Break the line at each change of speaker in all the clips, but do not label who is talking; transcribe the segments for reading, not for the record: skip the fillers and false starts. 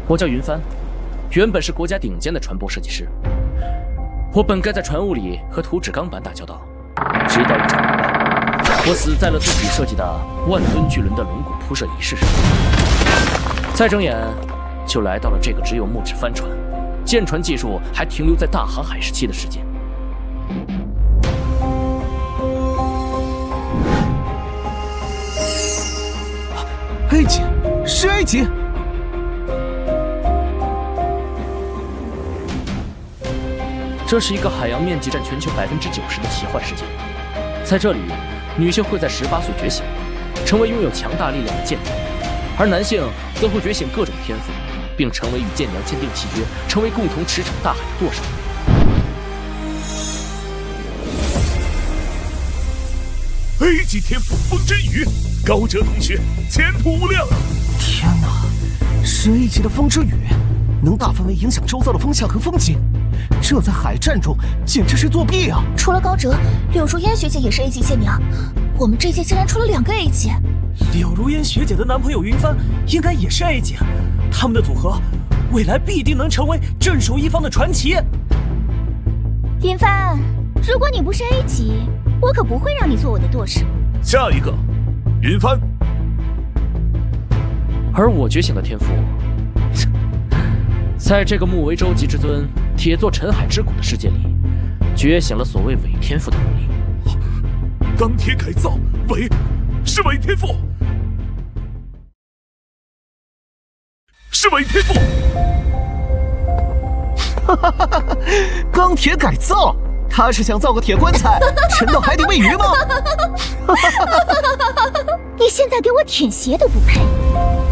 我叫云帆，原本是国家顶尖的船舶设计师。我本该在船坞里和图纸钢板打交道，直到一场意外，我死在了自己设计的万吨巨轮的龙骨铺设仪式上。再睁眼，就来到了这个只有木质帆船、舰船技术还停留在大航海时期的世界。
埃及，是埃及！
这是一个海洋面积占全球90%的奇幻世界，在这里，女性会在18岁觉醒，成为拥有强大力量的舰娘，而男性则会觉醒各种天赋，并成为与舰娘签订契约，成为共同驰骋大海的舵手。
埃及天赋风之羽，高哲同学前途无量啊！
天哪，是埃及的风之羽，能大范围影响周遭的风向和风景，这在海战中简直是作弊啊！
除了高哲，柳如烟学姐也是 A 级舰娘，我们这届竟然出了2个 A 级。
柳如烟学姐的男朋友云帆应该也是 A 级，他们的组合未来必定能成为镇守一方的传奇。
林帆，如果你不是 A 级，我可不会让你做我的舵手。
下一个，云帆。
而我觉醒的天赋，在这个木为舟极之尊、铁作沉海之骨的世界里，觉醒了所谓伪天赋的能力。
钢铁改造，是伪天赋，是伪天赋。
钢铁改造。他是想造个铁棺材，沉到海底喂鱼吗？
你现在给我舔鞋都不配，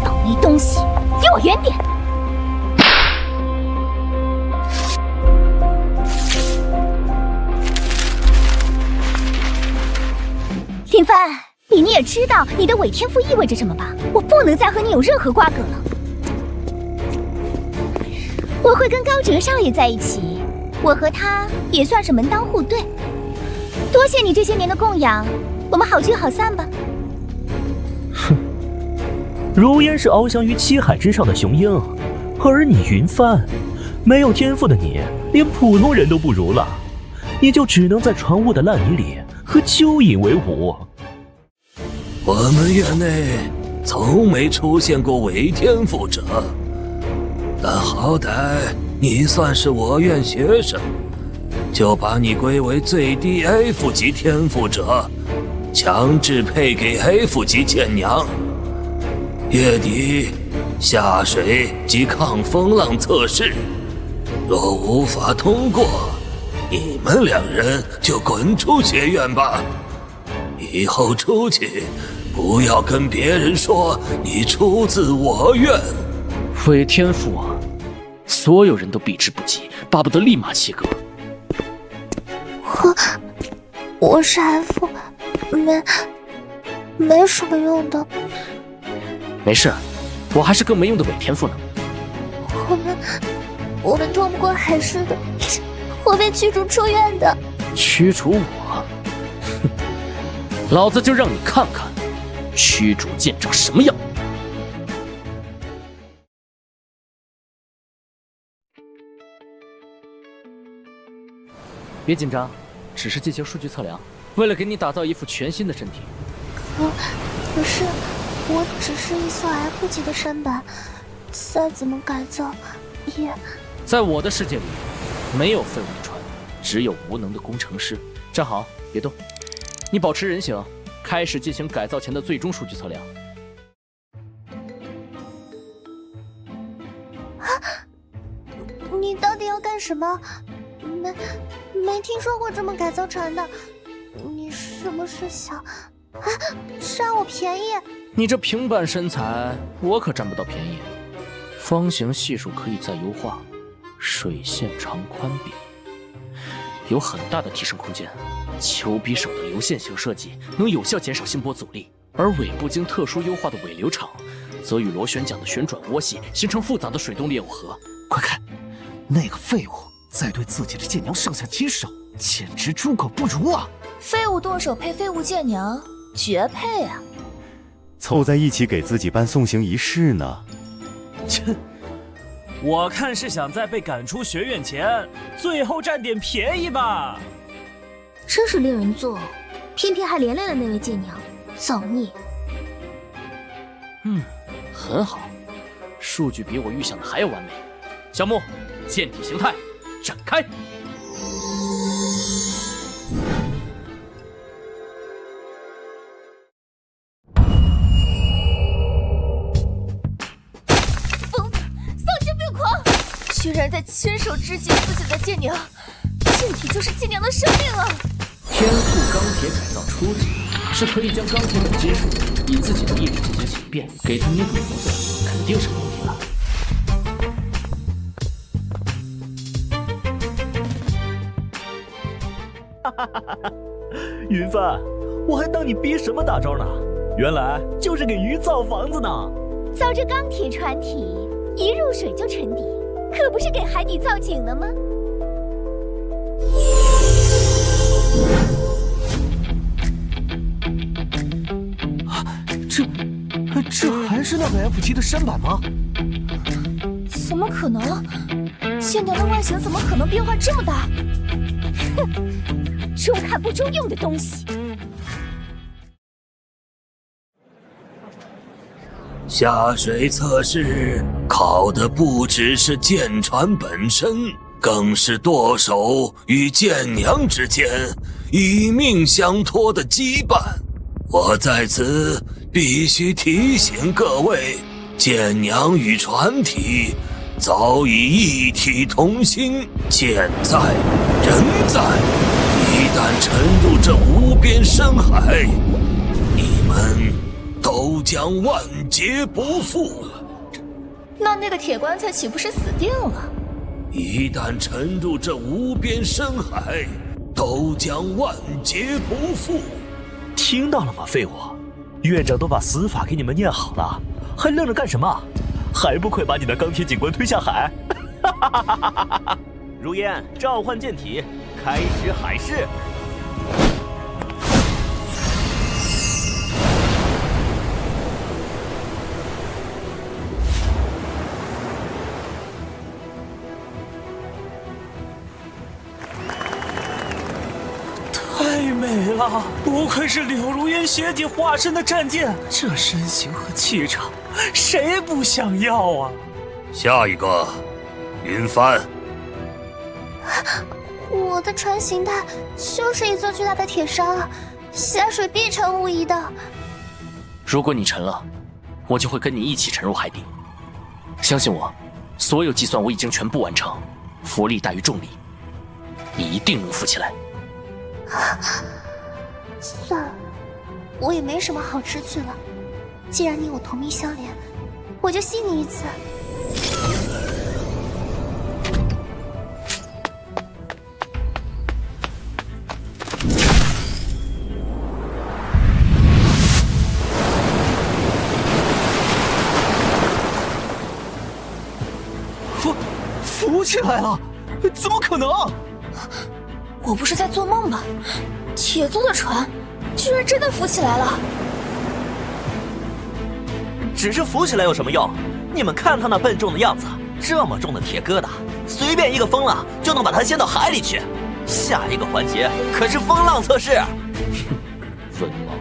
倒霉东西，离我远点！林帆，你也知道你的伪天赋意味着什么吧？我不能再和你有任何瓜葛了。我会跟高哲少爷在一起。我和他也算是门当户对，多谢你这些年的供养，我们好聚好散吧。
哼，如烟是翱翔于七海之上的雄鹰，而你云帆，没有天赋的你，连普通人都不如了，你就只能在船坞的烂泥里和蚯蚓为伍。
我们院内从没出现过伪天赋者，但好歹你算是我院学生，就把你归为最低 F 级天赋者，强制配给 F 级舰娘。月底下水及抗风浪测试，若无法通过，你们2人就滚出学院吧。以后出去不要跟别人说你出自我院。
伪天赋啊，所有人都避之不及，巴不得立马切割。
我是 F， 没什么用的。
没事，我还是更没用的伪天赋呢。
我们通不过海试的，会被驱逐出院的。
驱逐我？哼，老子就让你看看，驱逐舰长什么样。别紧张，只是进行数据测量，为了给你打造一副全新的身体。
可是，我只是一艘 F 级的舢板，再怎么改造，也……
在我的世界里，没有废物的船，只有无能的工程师。站好，别动，你保持人形，开始进行改造前的最终数据测量。
你到底要干什么？没听说过这么改造船的，你是不是想占我便宜？
你这平板身材，我可占不到便宜。方形系数可以再优化，水线长宽比有很大的提升空间。球匕首的流线型设计能有效减少心波阻力，而尾部经特殊优化的尾流场，则与螺旋桨的旋转涡系形成复杂的水动裂耦合。
快看，那个废物在对自己的舰娘上下其手，简直猪狗不如啊！
废物舵手配废物舰娘，绝配啊！
凑在一起给自己办送行仪式呢。
切，我看是想在被赶出学院前，最后占点便宜吧。
真是令人作呕，偏偏还连累了那位剑娘，造孽！
很好，数据比我预想的还要完美。小木，剑体形态展开。
疯子，丧心病狂，居然在亲手肢解自己的剑娘，剑体就是剑娘的生命啊！
天赋钢铁改造初级，是可以将钢铁等金属以自己的意志进行形变，给它捏个模子，肯定是没问题的。
云帆，我还当你逼什么大招呢？原来就是给鱼造房子呢。
造这钢铁船体，一入水就沉底，可不是给海底造井的吗？
这还是那个 F 级的舢板吗？
怎么可能？剑娘的外形怎么可能变化这么大？哼，中看不中用的东西！
下水测试考的不只是剑船本身，更是舵手与剑娘之间以命相托的羁绊。我在此必须提醒各位，剑娘与船体早已一体同心，剑在人在，一旦沉入这无边深海，你们都将万劫不复。
那个铁棺材岂不是死定了？
一旦沉入这无边深海，都将万劫不复。
听到了吗，废物！院长都把死法给你们念好了，还愣着干什么？还不快把你的钢铁警官推下海！如烟，召唤剑体，开始海试。太美了，不愧是柳如烟学姐化身的战舰，这身形和气场，谁不想要啊？
下一个，云帆。
我的船形态就是一座巨大的铁山，下水必沉无疑的。
如果你沉了，我就会跟你一起沉入海底。相信我，所有计算我已经全部完成，浮力大于重力，你一定能浮起来。
算了，我也没什么好失去了。既然你我同命相连，我就信你一次。
浮起来了？怎么可能？
我不是在做梦吧？铁做的船，居然真的浮起来了！
只是浮起来有什么用？你们看他那笨重的样子，这么重的铁疙瘩，随便一个风浪就能把它掀到海里去。下一个环节可是风浪测试。
文盲！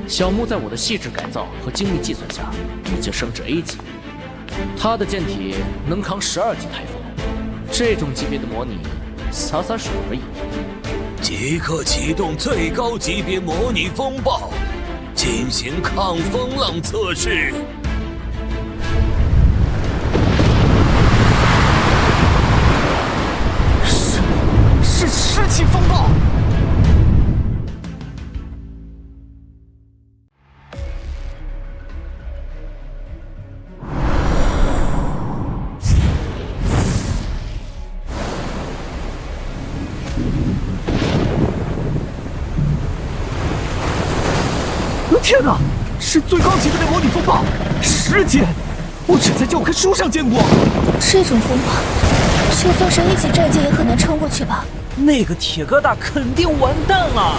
小木在我的细致改造和精密计算下，已经升至 A 级。他的舰体能扛12级台风，这种级别的模拟，洒洒水而已。
即刻启动最高级别模拟风暴，进行抗风浪测试。
是湿气风暴。天哪，是最高级别的模拟风暴，10阶，我只在教科书上见过。
这种风暴，就算是A级战舰也很难撑过去吧？
那个铁疙瘩肯定完蛋了。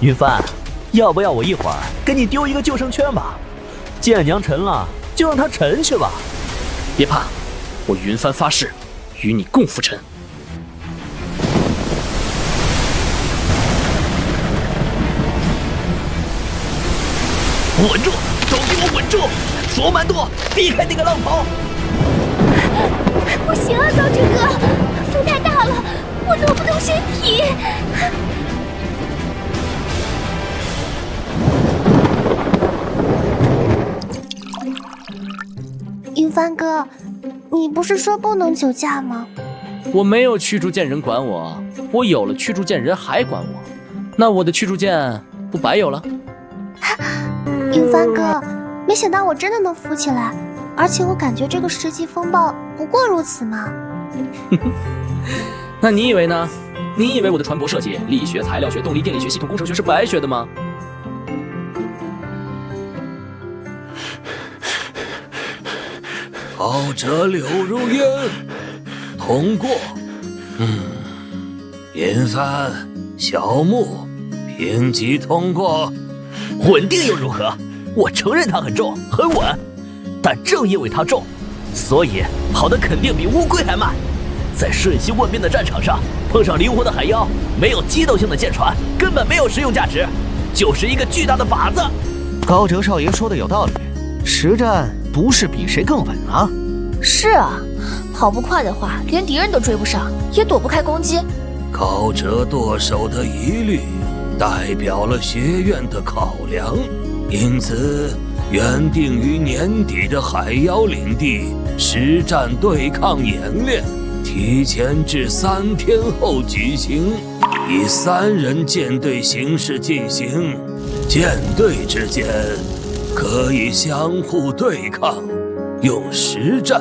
云帆，要不要我一会儿给你丢一个救生圈吧？剑娘沉了，就让她沉去吧。
别怕，我云帆发誓，与你共浮沉。
稳住！都给我稳住！索满舵，避开那个浪头！
不行啊，高哲哥，风太大了，我挪不动身体。
云帆哥，你不是说不能酒驾吗？
我没有驱逐剑人管我，我有了驱逐剑人还管我，那我的驱逐剑不白有了？
云帆哥，没想到我真的能浮起来，而且我感觉这个10级风暴不过如此嘛。
那你以为呢？你以为我的船舶设计、力学、材料学、动力电力学、系统工程学是白学的吗？
高哲柳如烟，通过。云帆、小木，评级通过。
稳定又如何？我承认它很重，很稳，但正因为它重，所以跑得肯定比乌龟还慢。在瞬息万变的战场上，碰上灵活的海妖，没有机动性的舰船，根本没有实用价值，就是一个巨大的靶子。
高哲少爷说的有道理，实战不是比谁更稳啊。
是啊，跑不快的话，连敌人都追不上，也躲不开攻击。
高哲舵手的疑虑，代表了学院的考量，因此原定于年底的海妖领地实战对抗演练，提前至3天后举行，以3人舰队形式进行，舰队之间可以相互对抗，用实战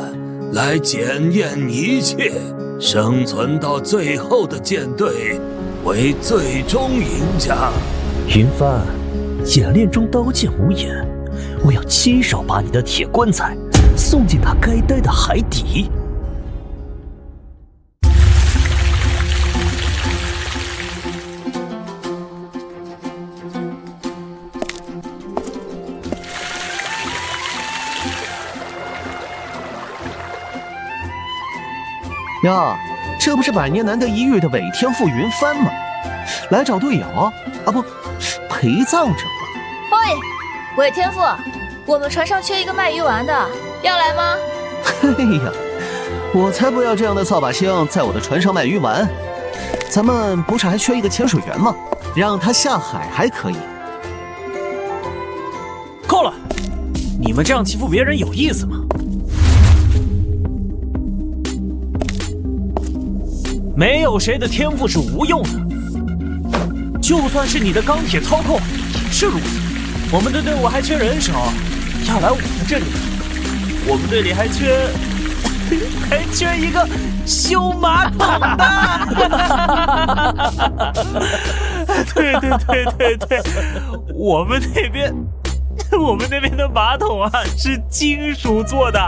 来检验一切，生存到最后的舰队为最终赢家。
云帆，演练中刀剑无眼，我要亲手把你的铁棺材送进那该待的海底。
呀，这不是百年难得一遇的伪天赋云帆吗？来找队友啊不，陪葬者。
喂，伪天赋，我们船上缺一个卖鱼丸的，要来吗？
嘿呀，我才不要这样的扫把星在我的船上卖鱼丸。咱们不是还缺一个潜水员吗？让他下海还可以。
够了，你们这样欺负别人有意思吗？没有谁的天赋是无用的，就算是你的钢铁操控也是如此。我们的队伍还缺人手，要来我们这里。我们队里还缺一个修马桶的。对，我们那边的马桶啊是金属做的。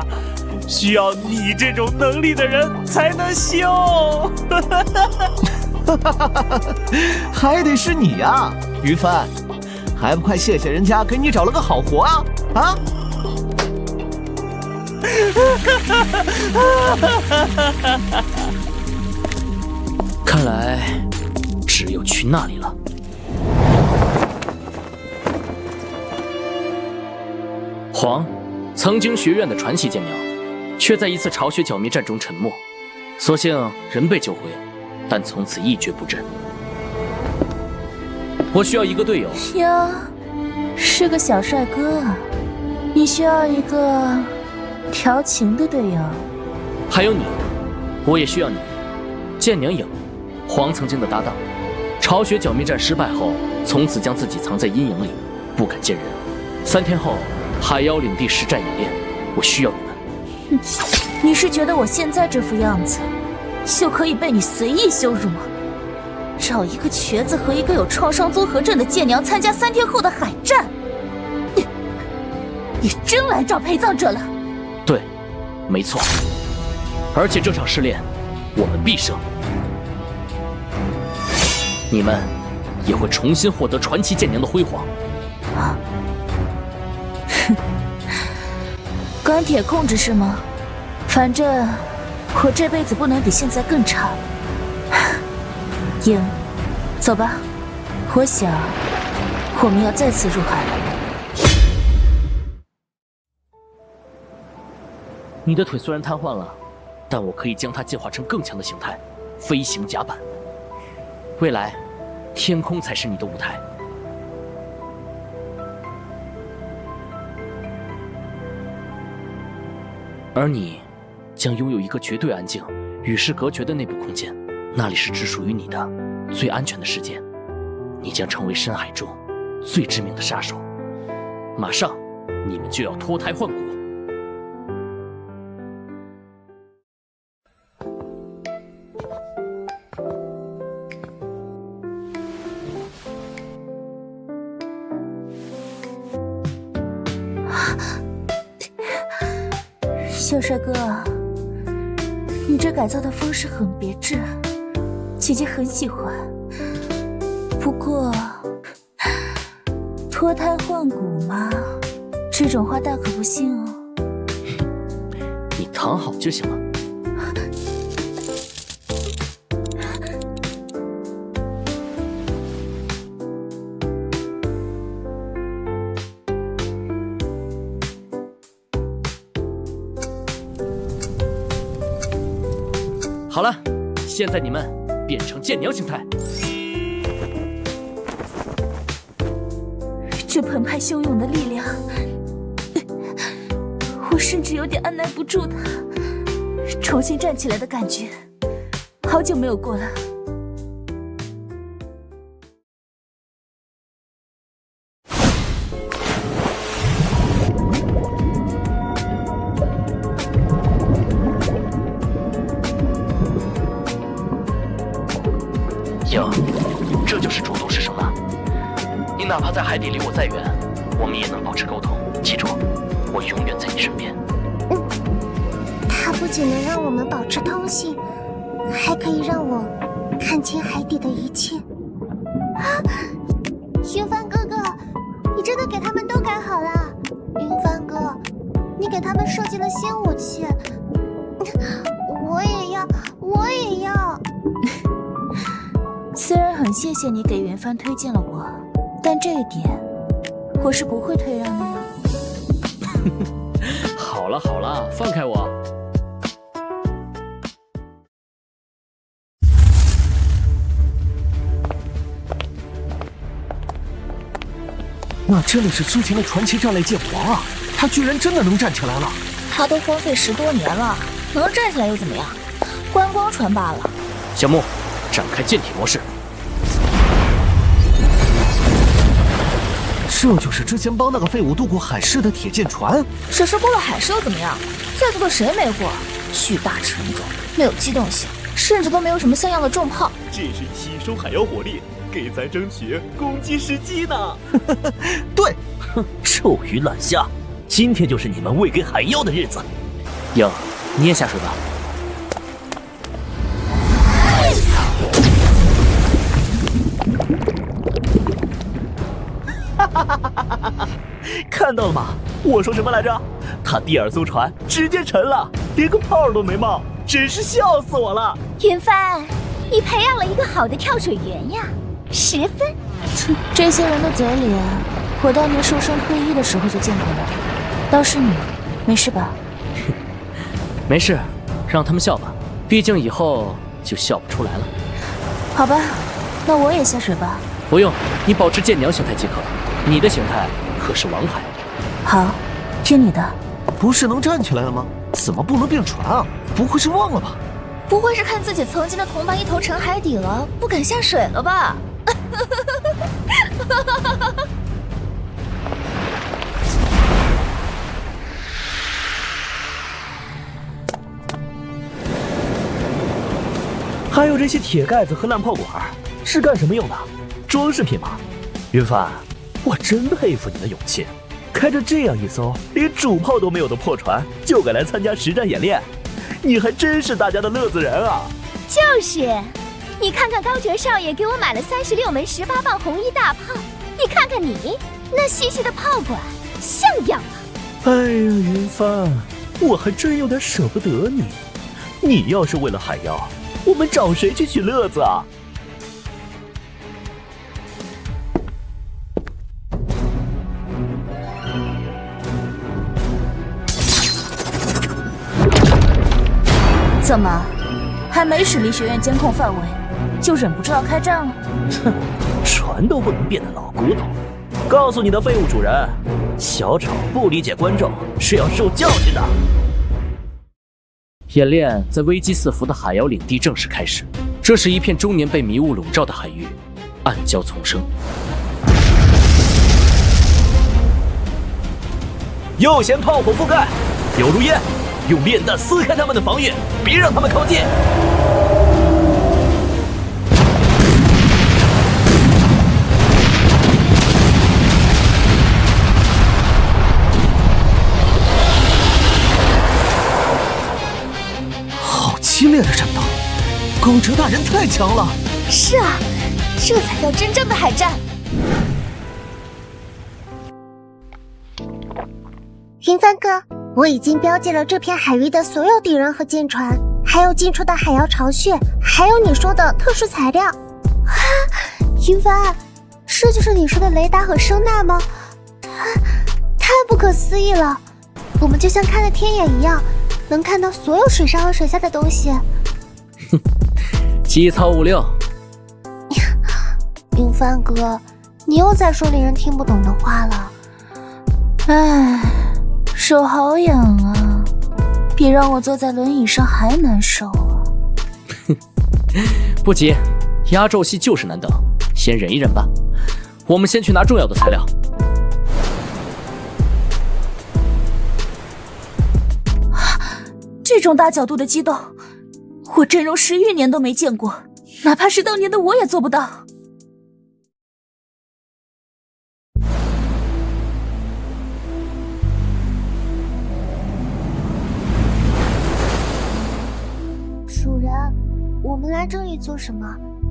需要你这种能力的人才能修。
还得是你呀，于帆，还不快谢谢人家给你找了个好活啊！啊！
看来只有去那里了。黄，曾经学院的传奇剑苗，却在一次巢穴剿灭战中沉没，所幸人被救回，但从此一蹶不振。我需要一个队友。
哟，是个小帅哥啊！你需要一个调情的队友。
还有你，我也需要你。剑娘影，黄曾经的搭档，巢穴剿灭战失败后，从此将自己藏在阴影里，不敢见人。3天后，海妖领地实战演练，我需要你们。
你是觉得我现在这副样子，就可以被你随意羞辱吗？找一个瘸子和一个有创伤综合症的剑娘参加3天后的海战，你真来找陪葬者了？
对，没错。而且这场试炼，我们必胜。你们也会重新获得传奇剑娘的辉煌。
哼，钢铁控制是吗？反正我这辈子不能比现在更差。鹰，走吧，我想我们要再次入海。
你的腿虽然瘫痪了，但我可以将它进化成更强的形态——飞行甲板。未来，天空才是你的舞台。而你将拥有一个绝对安静、与世隔绝的内部空间，那里是只属于你的、最安全的世界。你将成为深海中最致命的杀手。马上，你们就要脱胎换骨。
小帅哥，你这改造的方式很别致，姐姐很喜欢。不过，脱胎换骨嘛，这种话大可不信哦。
你躺好就行了。好了，现在你们变成舰娘形态。
这澎湃汹涌的力量，我甚至有点按耐不住它。重新站起来的感觉，好久没有过了。
鹰，这就是主动式声呐。你哪怕在海底离我再远，我们也能保持沟通。记住，我永远在你身边。
它不仅能让我们保持通信，还可以让我看清海底的一切。啊，云帆哥哥，你真的给他们都改好了？云帆哥，你给他们设计了新武器，我也要，我也要。
虽然很谢谢你给云帆推荐了我，但这一点我是不会退让的哟。
好了好了，放开我。
那真的是之前的传奇战类剑皇啊！他居然真的能站起来了。
他都荒废10多年了，能站起来又怎么样？观光船罢了。
小木，展开舰体模式。
这就是之前帮那个废物渡过海市的铁剑船。
只是过了海市又怎么样？在座的谁没过？巨大沉重，没有机动性，甚至都没有什么像样的重炮。
这是吸收海妖火力，给咱争取攻击时机呢。
对，
臭鱼烂虾，今天就是你们喂给海妖的日子。
鹰，你也下水吧。
看到了吗？我说什么来着？他第2艘船直接沉了，连个泡都没冒，真是笑死我了。
云帆，你培养了一个好的跳水员呀，10分。
这些人的嘴里，我当年受伤退役的时候就见过了。倒是你，没事吧？
没事，让他们笑吧，毕竟以后就笑不出来了。
好吧，那我也下水吧。
不用，你保持舰娘形态即可。你的形态可是王海。
好，听你的。
不是能站起来了吗？怎么不能变船啊？不会是忘了吧？
不会是看自己曾经的同伴一头沉海底了，不敢下水了吧？
还有这些铁盖子和烂炮管，是干什么用的？装饰品吗？云帆，我真佩服你的勇气，开着这样一艘连主炮都没有的破船，就敢来参加实战演练，你还真是大家的乐子人啊！
就是，你看看高哲少爷给我买了36门18磅红衣大炮，你看看你那细细的炮管，像样吗？
哎呀，云帆，我还真有点舍不得你。你要是为了海妖，我们找谁去取乐子啊？
怎么，还没驶离学院监控范围，就忍不住要开战了？
哼，船都不能变得老古董。告诉你的废物主人，小丑不理解观众是要受教训的。
演练在危机四伏的海妖领地正式开始。这是一片终年被迷雾笼罩的海域，暗礁丛生。
右舷炮火覆盖，有如烟，用炼弹撕开他们的防御，别让他们靠近。
好激烈的战斗，高哲大人太强了。
是啊，这才叫真正的海战。
云帆哥，我已经标记了这片海域的所有敌人和舰船，还有进出的海妖巢穴，还有你说的特殊材料。云帆，这就是你说的雷达和声呐吗？太不可思议了！我们就像看了天眼一样，能看到所有水上和水下的东西。
哼，机操物六。
云帆哥，你又在说令人听不懂的话了。
唉，手好痒啊，比让我坐在轮椅上还难受啊。
不急，压轴戏就是难等，先忍一忍吧。我们先去拿重要的材料。
这种大角度的激斗，我真容10余年都没见过，哪怕是当年的我也做不到。
主人，我们来这里做什么？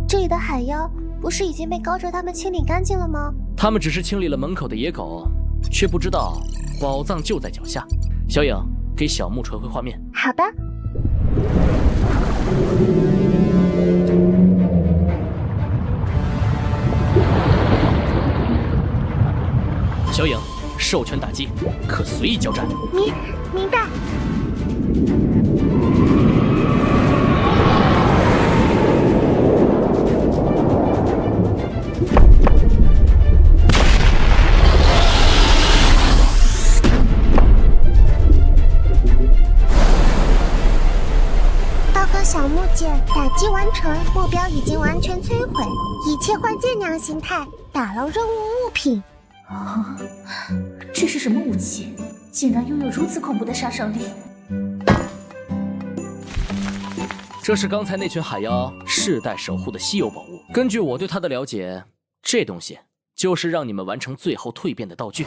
这里的海妖不是已经被高哲他们清理干净了吗？
他们只是清理了门口的野狗，却不知道宝藏就在脚下。小影，给小木传回画面。
好的。
小影，授权打击，可随意交战。
明白。小木剑打击完成，目标已经完全摧毁，已切换舰娘形态，打捞任务物品。
啊，这是什么武器？竟然拥有如此恐怖的杀伤力！
这是刚才那群海妖世代守护的稀有宝物。根据我对它的了解，这东西就是让你们完成最后蜕变的道具。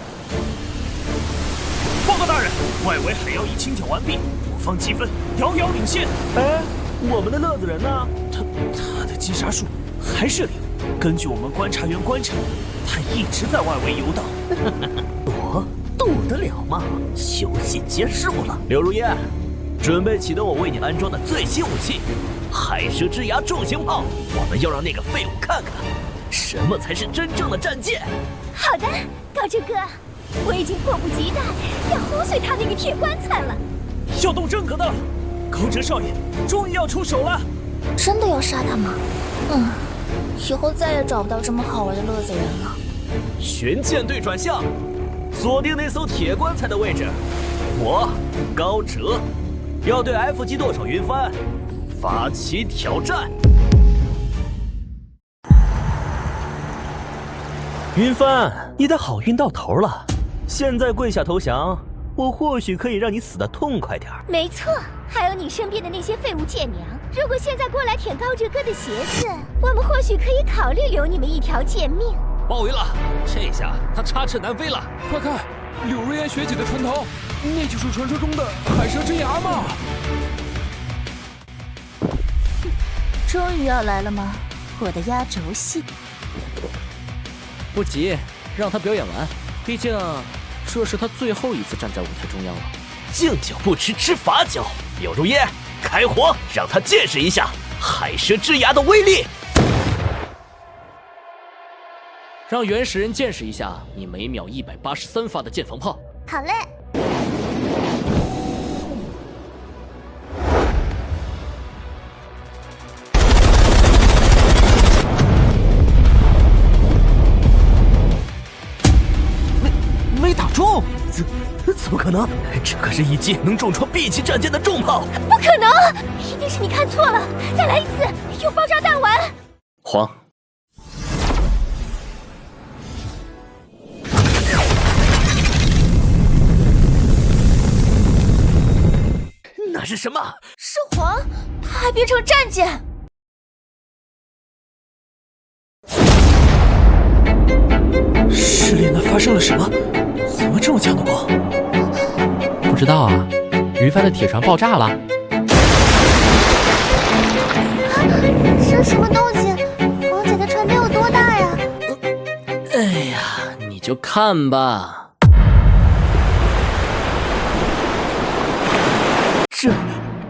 报告大人，外围海妖已清剿完毕，我方积分遥遥领先。
哎，我们的乐子人呢？
他的击杀数还是0。根据我们观察员观察，他一直在外围游荡。
躲得了吗？游戏结束了。刘如烟，准备启动我为你安装的最新武器——海蛇之牙重型炮。我们要让那个废物看看，什么才是真正的战舰。
好的，高哲哥，我已经迫不及待要轰碎他那个铁棺材了。
要动真格的了，高哲少爷终于要出手了。
真的要杀他吗？以后再也找不到这么好玩的乐子人了。
全舰队转向，锁定那艘铁棺材的位置。我高哲要对 F 级舵手云帆发起挑战。云帆，你的好运到头了，现在跪下投降，我或许可以让你死得痛快点。
没错，还有你身边的那些废物舰娘，如果现在过来舔高哲哥的鞋子，我们或许可以考虑留你们一条贱命。
鲍鱼了，这下他插翅难飞了。
快看，柳如烟学姐的船头，那就是传说中的海蛇之牙嘛！
终于要来了吗？我的压轴戏。
不急，让他表演完，毕竟这是他最后一次站在舞台中央了。
敬酒不吃吃罚酒。柳如烟，开火，让他见识一下海蛇之牙的威力。
让原始人见识一下你每秒183发的剑防炮。
好嘞。
没打中，
怎么可能？这可是一击能重创 B 级战舰的重炮！
不可能，一定是你看错了。再来一次，用爆炸弹丸。
黄。
那是什么？
是黄，它还变成战舰。
失联的发生了什么？怎么这么强的光？
不知道啊，云帆的铁船爆炸了。
这什么动静？王姐的船得有多大呀？
哎呀，你就看吧。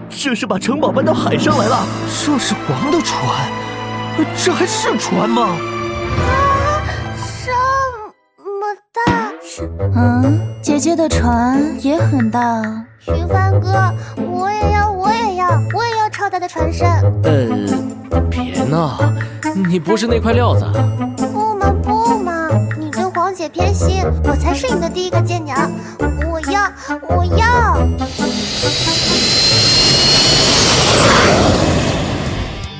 这是把城堡搬到海上来了。
这是黄的船，这还是船吗？
这么大！
姐姐的船也很大。
云帆哥，我也要超大的船身。
别闹，你不是那块料子。
不嘛，你对黄姐偏心，我才是你的第一个舰娘。我要！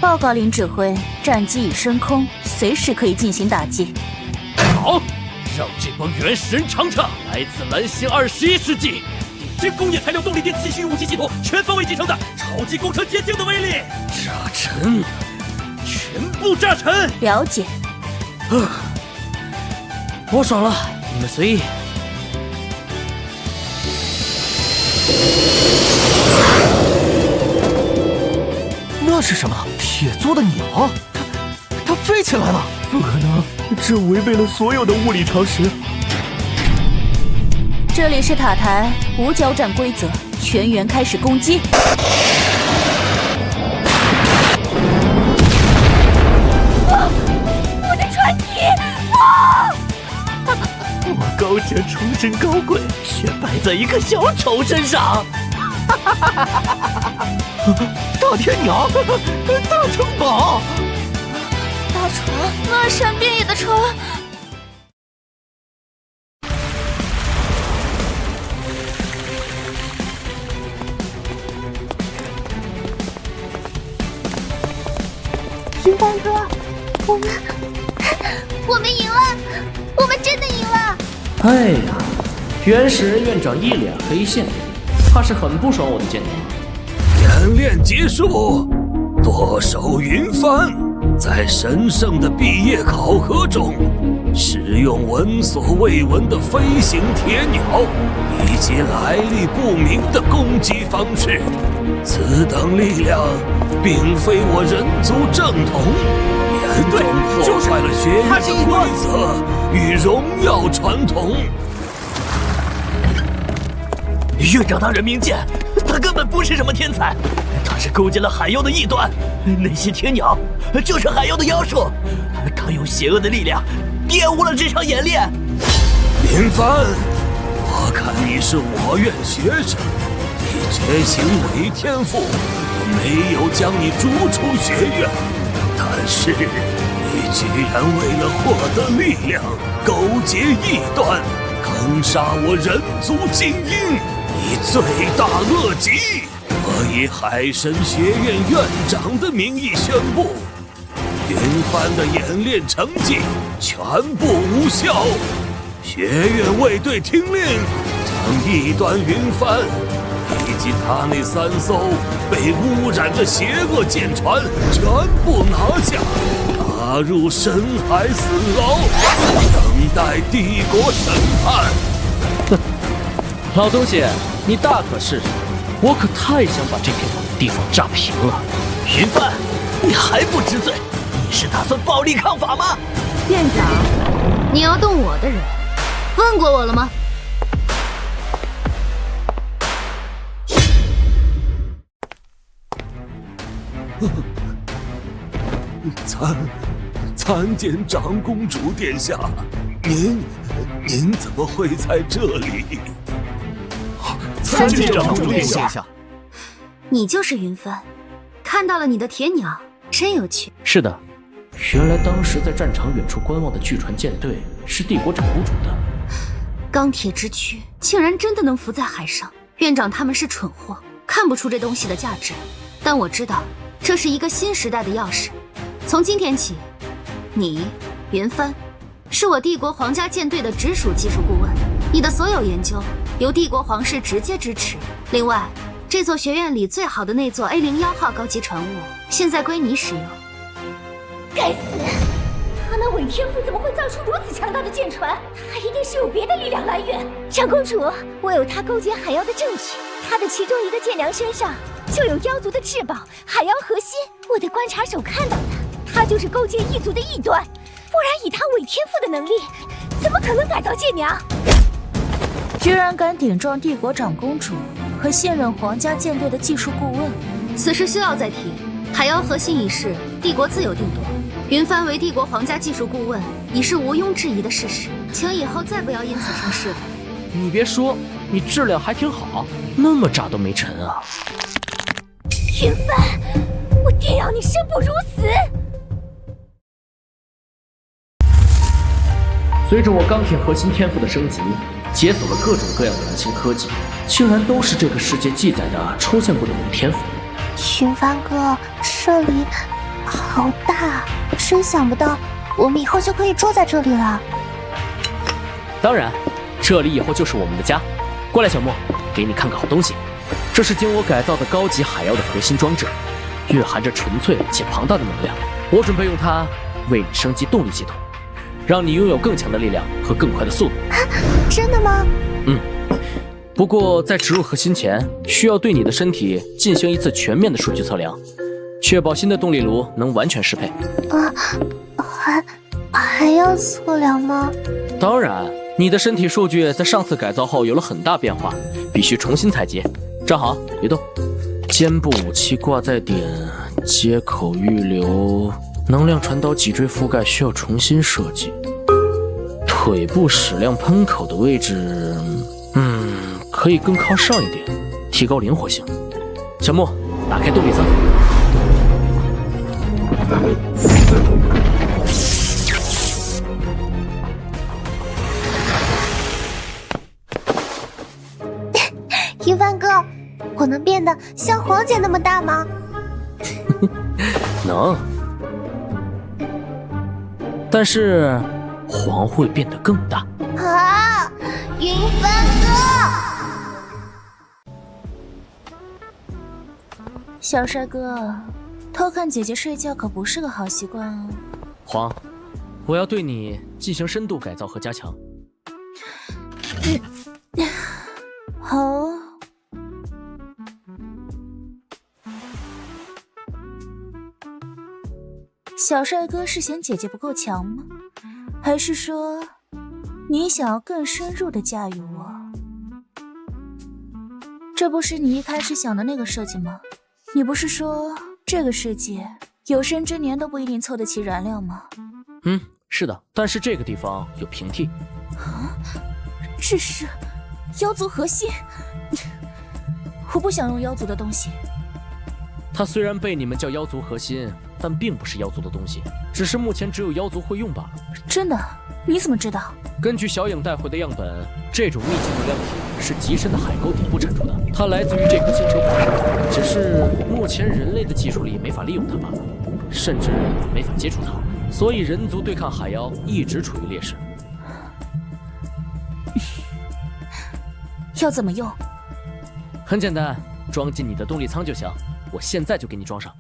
报告林指挥，战机已升空，随时可以进行打击。
好，让这帮原始人尝尝来自蓝星21世纪顶尖工业材料动力电气驱武器系统全方位集成的超级工程结晶的威力！炸沉，全部炸沉！
了解。
我爽了，你们随意。
那是什么？铁做的鸟？它飞起来了！
不可能，这违背了所有的物理常识。
这里是塔台，无交战规则，全员开始攻击。
我的船体！
我高者重生高贵，却败在一个小丑身上。
大天鸟，大城堡，
大船，那闪变野的船。
云帆哥，我们赢了，我们真的赢了！
哎呀，原始人院长一脸黑线，怕是很不爽我的舰娘。
演练结束，舵手云帆在神圣的毕业考核中，使用闻所未闻的飞行铁鸟以及来历不明的攻击方式。此等力量并非我人族正统，严重破坏了学院的规则与荣耀传统。
院长大人明鉴，他根本不是什么天才，他是构建了海妖的异端，那些铁鸟就是海妖的妖术，他用邪恶的力量玷污了这场演练。
林帆，我看你是我院学生，你觉醒伪天赋，我没有将你逐出学院，但是你居然为了获得力量，勾结异端，坑杀我人族精英，你罪大恶极！我以海神学院院长的名义宣布，云帆的演练成绩全部无效。学院卫队听令，将异端云帆以及他那3艘被污染的邪恶舰船全部拿下，打入深海死牢，等待帝国审判。
哼，老东西，你大可试试，我可太想把这片地方炸平了。
云帆，你还不知罪？你是打算暴力抗法吗？
院长，你要动我的人，问过我了吗？
参见长公主殿下，您怎么会在这里？
参见长公主殿
下。
你就是云帆，看到了你的铁鸟，真有趣。
是的，原来当时在战场远处观望的巨船舰队是帝国长公主的。
钢铁之躯竟然真的能浮在海上，院长他们是蠢货，看不出这东西的价值。但我知道，这是一个新时代的钥匙。从今天起，你云帆是我帝国皇家舰队的直属技术顾问，你的所有研究由帝国皇室直接支持。另外，这座学院里最好的那座 A01号高级船坞，现在归你使用。
该死！他那伪天赋怎么会造出如此强大的舰船？他一定是有别的力量来源。长公主，我有他勾结海妖的证据，他的其中一个舰娘身上就有妖族的至宝海妖核心，我的观察手看到的，他就是勾结异族的异端。不然以他伪天赋的能力，怎么可能改造舰娘？
居然敢顶撞帝国长公主和现任皇家舰队的技术顾问，
此事需要再提。海妖核心一事，帝国自有定夺。云帆为帝国皇家技术顾问，已是毋庸置疑的事实，请以后再不要因此生事了。
你别说，你质量还挺好，那么渣都没沉啊！
云帆，我定要你生不如死！
随着我钢铁核心天赋的升级，解锁了各种各样的蓝星科技，竟然都是这个世界记载的出现过的伪天赋。
云帆哥，这里好大，真想不到我们以后就可以住在这里了。
当然，这里以后就是我们的家。过来，小莫，给你看个好东西。这是经我改造的高级海妖的核心装置，蕴含着纯粹且庞大的能量。我准备用它为你升级动力系统，让你拥有更强的力量和更快的速度。
真的吗？
不过在植入核心前，需要对你的身体进行一次全面的数据测量，确保新的动力炉能完全适配。
还要测量吗？
当然，你的身体数据在上次改造后有了很大变化，必须重新采集。站好，别动。肩部武器挂在点，接口预留，能量传导脊椎覆盖需要重新设计。腿部矢量喷口的位置，可以更靠上一点，提高灵活性。小莫，打开动力舱。
云帆哥，我能变得像黄姐那么大吗？
能，但是黄会变得更大。
啊，云帆哥！
小帅哥，偷看姐姐睡觉可不是个好习惯哦。
黄，我要对你进行深度改造和加强。
好哦。小帅哥是嫌姐姐不够强吗？还是说你想要更深入的驾驭我？这不是你一开始想的那个设计吗？你不是说这个世界有生之年都不一定凑得齐燃料吗？
是的，但是这个地方有平替。
这是妖族核心，我不想用妖族的东西。
它虽然被你们叫妖族核心，但并不是妖族的东西，只是目前只有妖族会用罢了。
真的？你怎么知道？
根据小影带回的样本，这种密集能量体是极深的海沟底部产出的，它来自于这颗星球本身，只是目前人类的技术力没法利用它罢了，甚至没法接触它，所以人族对抗海妖一直处于劣势。
要怎么用？
很简单，装进你的动力舱就行。我现在就给你装上。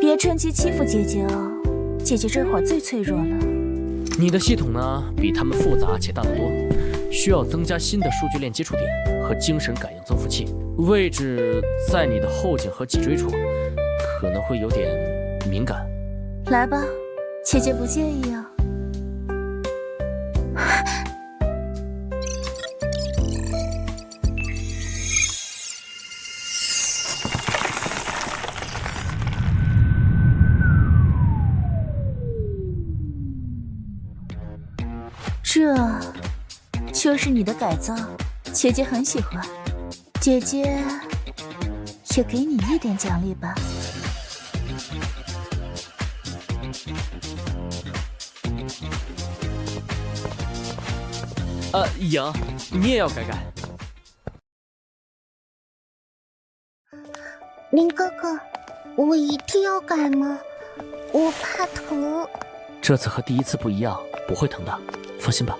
别趁机欺负姐姐哦，姐姐这会儿最脆弱了。
你的系统呢，比他们复杂且大得多，需要增加新的数据链接触点和精神感应增幅器，位置在你的后颈和脊椎处，可能会有点敏感。
来吧，姐姐不介意啊。这就是你的改造，姐姐很喜欢。姐姐也给你一点奖励吧。
颖，你也要改改。
林哥哥，我一定要改吗？我怕疼。
这次和第一次不一样，不会疼的，放心吧。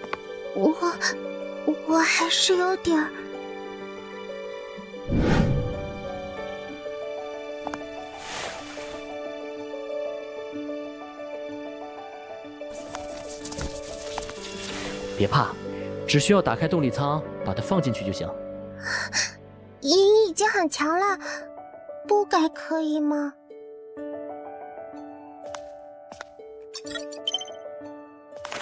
我还是有点儿。
别怕，只需要打开动力舱，把它放进去就行。
莹已经很强了，不改可以吗？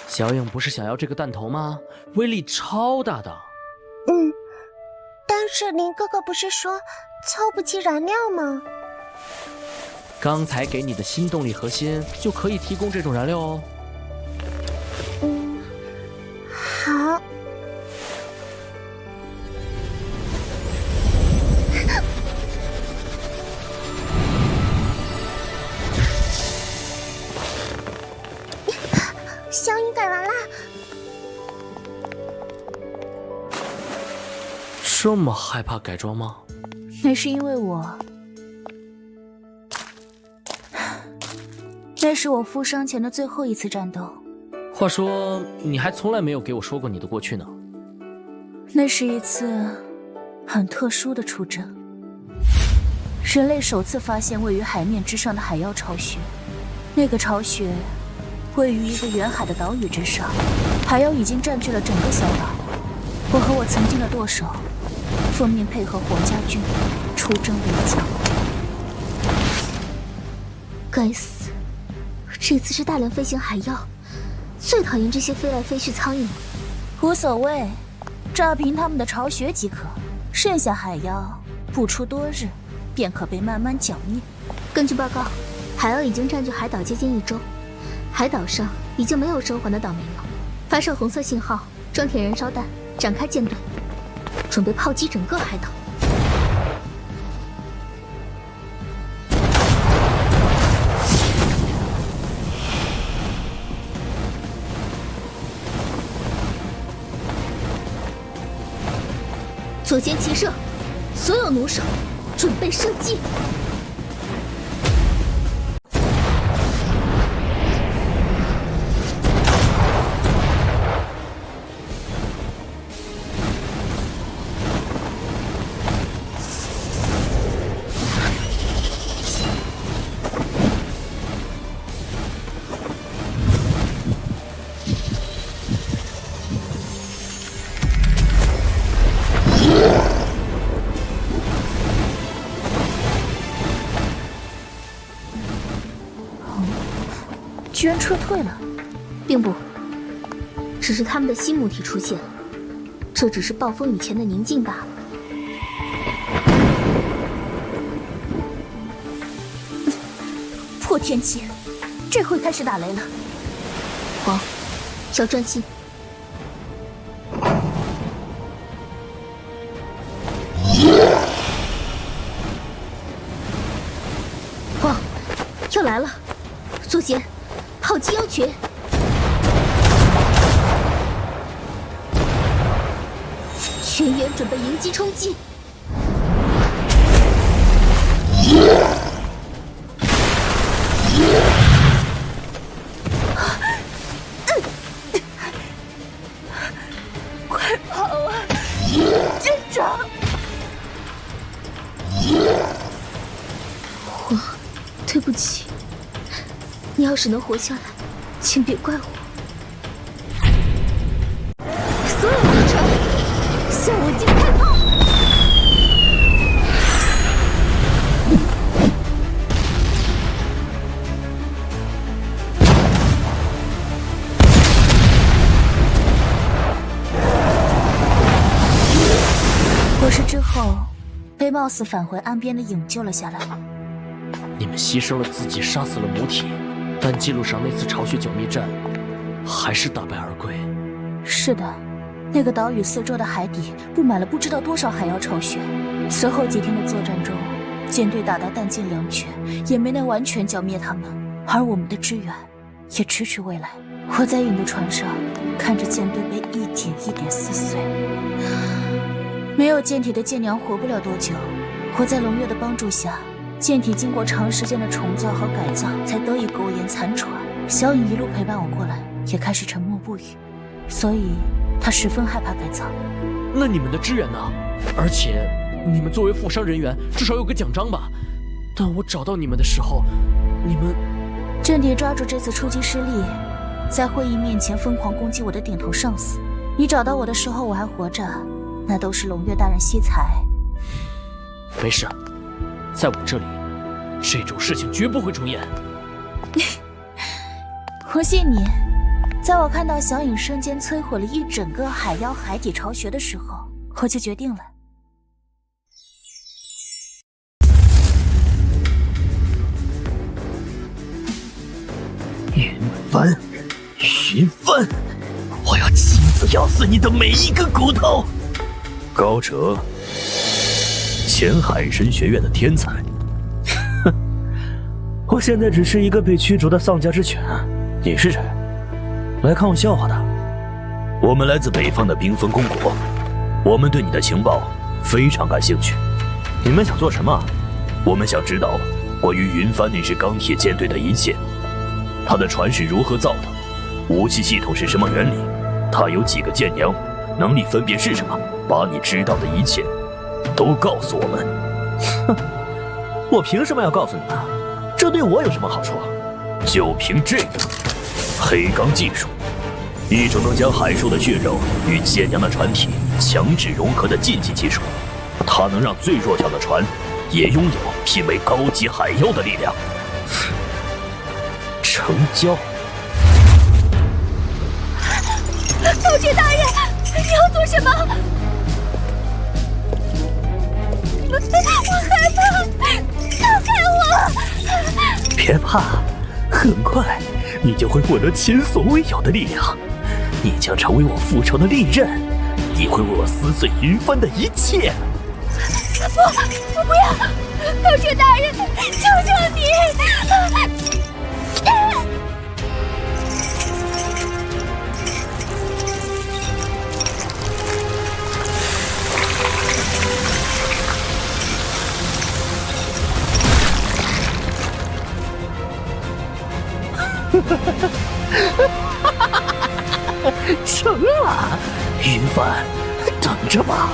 小影不是想要这个弹头吗？威力超大的。
但是林哥哥不是说凑不齐燃料吗？
刚才给你的新动力核心就可以提供这种燃料哦。
好。小影改完啦。
这么害怕改装吗？
那是因为那是我负伤前的最后一次战斗。
话说，你还从来没有给我说过你的过去呢。
那是一次很特殊的出征，人类首次发现位于海面之上的海妖巢穴。那个巢穴位于一个远海的岛屿之上，海妖已经占据了整个小岛。我和我曾经的舵手奉命配合火家军出征围剿。
该死！这次是大量飞行海妖，最讨厌这些飞来飞去苍蝇。
无所谓，炸平他们的巢穴即可。剩下海妖不出多日，便可被慢慢剿灭。
根据报告，海妖已经占据海岛接近1周，海岛上已经没有生还的岛民了。发射红色信号，装填燃烧弹，展开舰队，准备炮击整个海岛。左舷齐射，所有弩手准备射击。
居然撤退了，
并不，只是他们的新母体出现了，这只是暴风雨前的宁静罢了。
破天气，这回开始打雷了。
黄，要专心。黄，要来了，左舷。炮击妖群，全员准备迎击冲击。
快跑啊，舰长！
我，对不起。你要是能活下来，请别怪我。所有组成，向我进开炮！
我是之后被貌似返回岸边的影救了下来。
你们牺牲了自己，杀死了母体。但记录上那次巢穴剿灭战，还是大败而归。
是的，那个岛屿四周的海底布满了不知道多少海妖巢穴。随后几天的作战中，舰队打得弹尽粮绝，也没能完全剿灭他们，而我们的支援也迟迟未来。我在影的船上看着舰队被一点一点撕碎，没有舰体的舰娘活不了多久。我在龙月的帮助下，舰体经过长时间的重造和改造，才得以苟延残喘。小影一路陪伴我过来，也开始沉默不语，所以他十分害怕改造。
那你们的支援呢？而且你们作为负伤人员，至少有个奖章吧？但我找到你们的时候，你们……
阵地抓住这次出击失利，在会议面前疯狂攻击我的顶头上司。你找到我的时候我还活着，那都是龙月大人惜才。
没事，在我这里，这种事情绝不会重演。
我信你。在我看到小影瞬间摧毁了一整个海妖海底巢穴的时候，我就决定了。
云帆，我要亲自咬碎你的每一个骨头！高哲，前海神学院的天才。哼，我现在只是一个被驱逐的丧家之犬。你是谁？来看我笑话的？我们来自北方的冰封公国，我们对你的情报非常感兴趣。你们想做什么？我们想知道关于云帆那支钢铁舰队的一切。他的船是如何造的？武器系统是什么原理？他有几个舰娘？能力分别是什么？把你知道的一切都告诉我们。哼，我凭什么要告诉你们？这对我有什么好处？就凭这个黑钢技术，一种能将海兽的血肉与舰娘的船体强制融合的禁忌技术，它能让最弱小的船也拥有媲美高级海妖的力量。成交。
道具大人，你要做什么？我害怕，放开我！
别怕，很快你就会获得前所未有的力量，你将成为我复仇的利刃，你会为我撕碎云帆的一切。
我不要！道具大人，求求你！
成了，云帆，等着吧，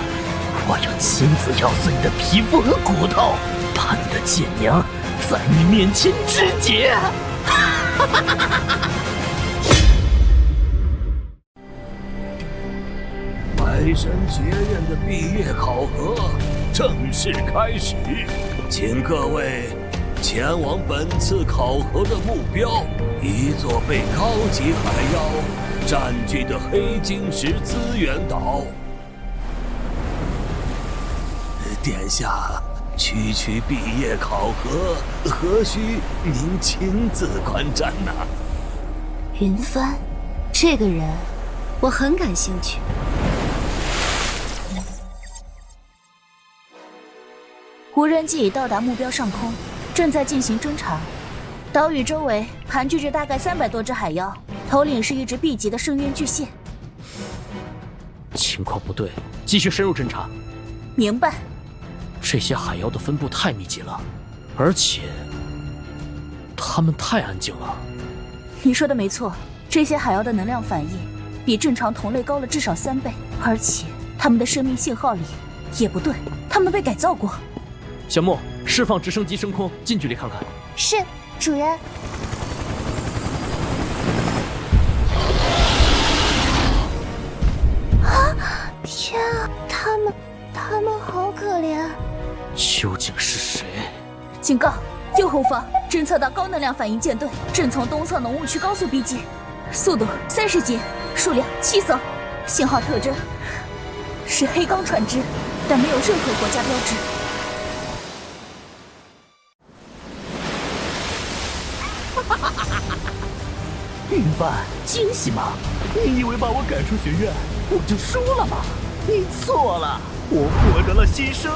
我要亲自咬碎你的皮肤和骨头，把你的舰娘在你面前肢解。
海神学院的毕业考核正式开始，请各位前往本次考核的目标——一座被高级海妖占据的黑晶石资源岛。殿下，区区毕业考核，何须您亲自观战呢？
云帆，这个人我很感兴趣。
无人机已到达目标上空，正在进行侦查。岛屿周围盘踞着大概300多只海妖，头领是一只 B 级的深渊巨蟹。
情况不对，继续深入侦查。
明白。
这些海妖的分布太密集了，而且他们太安静了。
你说的没错，这些海妖的能量反应比正常同类高了至少3倍，而且他们的生命信号里也不对，他们被改造过。
小莫，释放直升机升空，近距离看看。
是，主人。啊！天啊，他们好可怜。
究竟是谁？
警告！右后方侦测到高能量反应舰队正从东侧浓雾区高速逼近，速度30级，数量7艘，信号特征是黑钢船只，但没有任何国家标志。
云帆，惊喜吗？你以为把我赶出学院，我就输了吗？你错了，我获得了新生，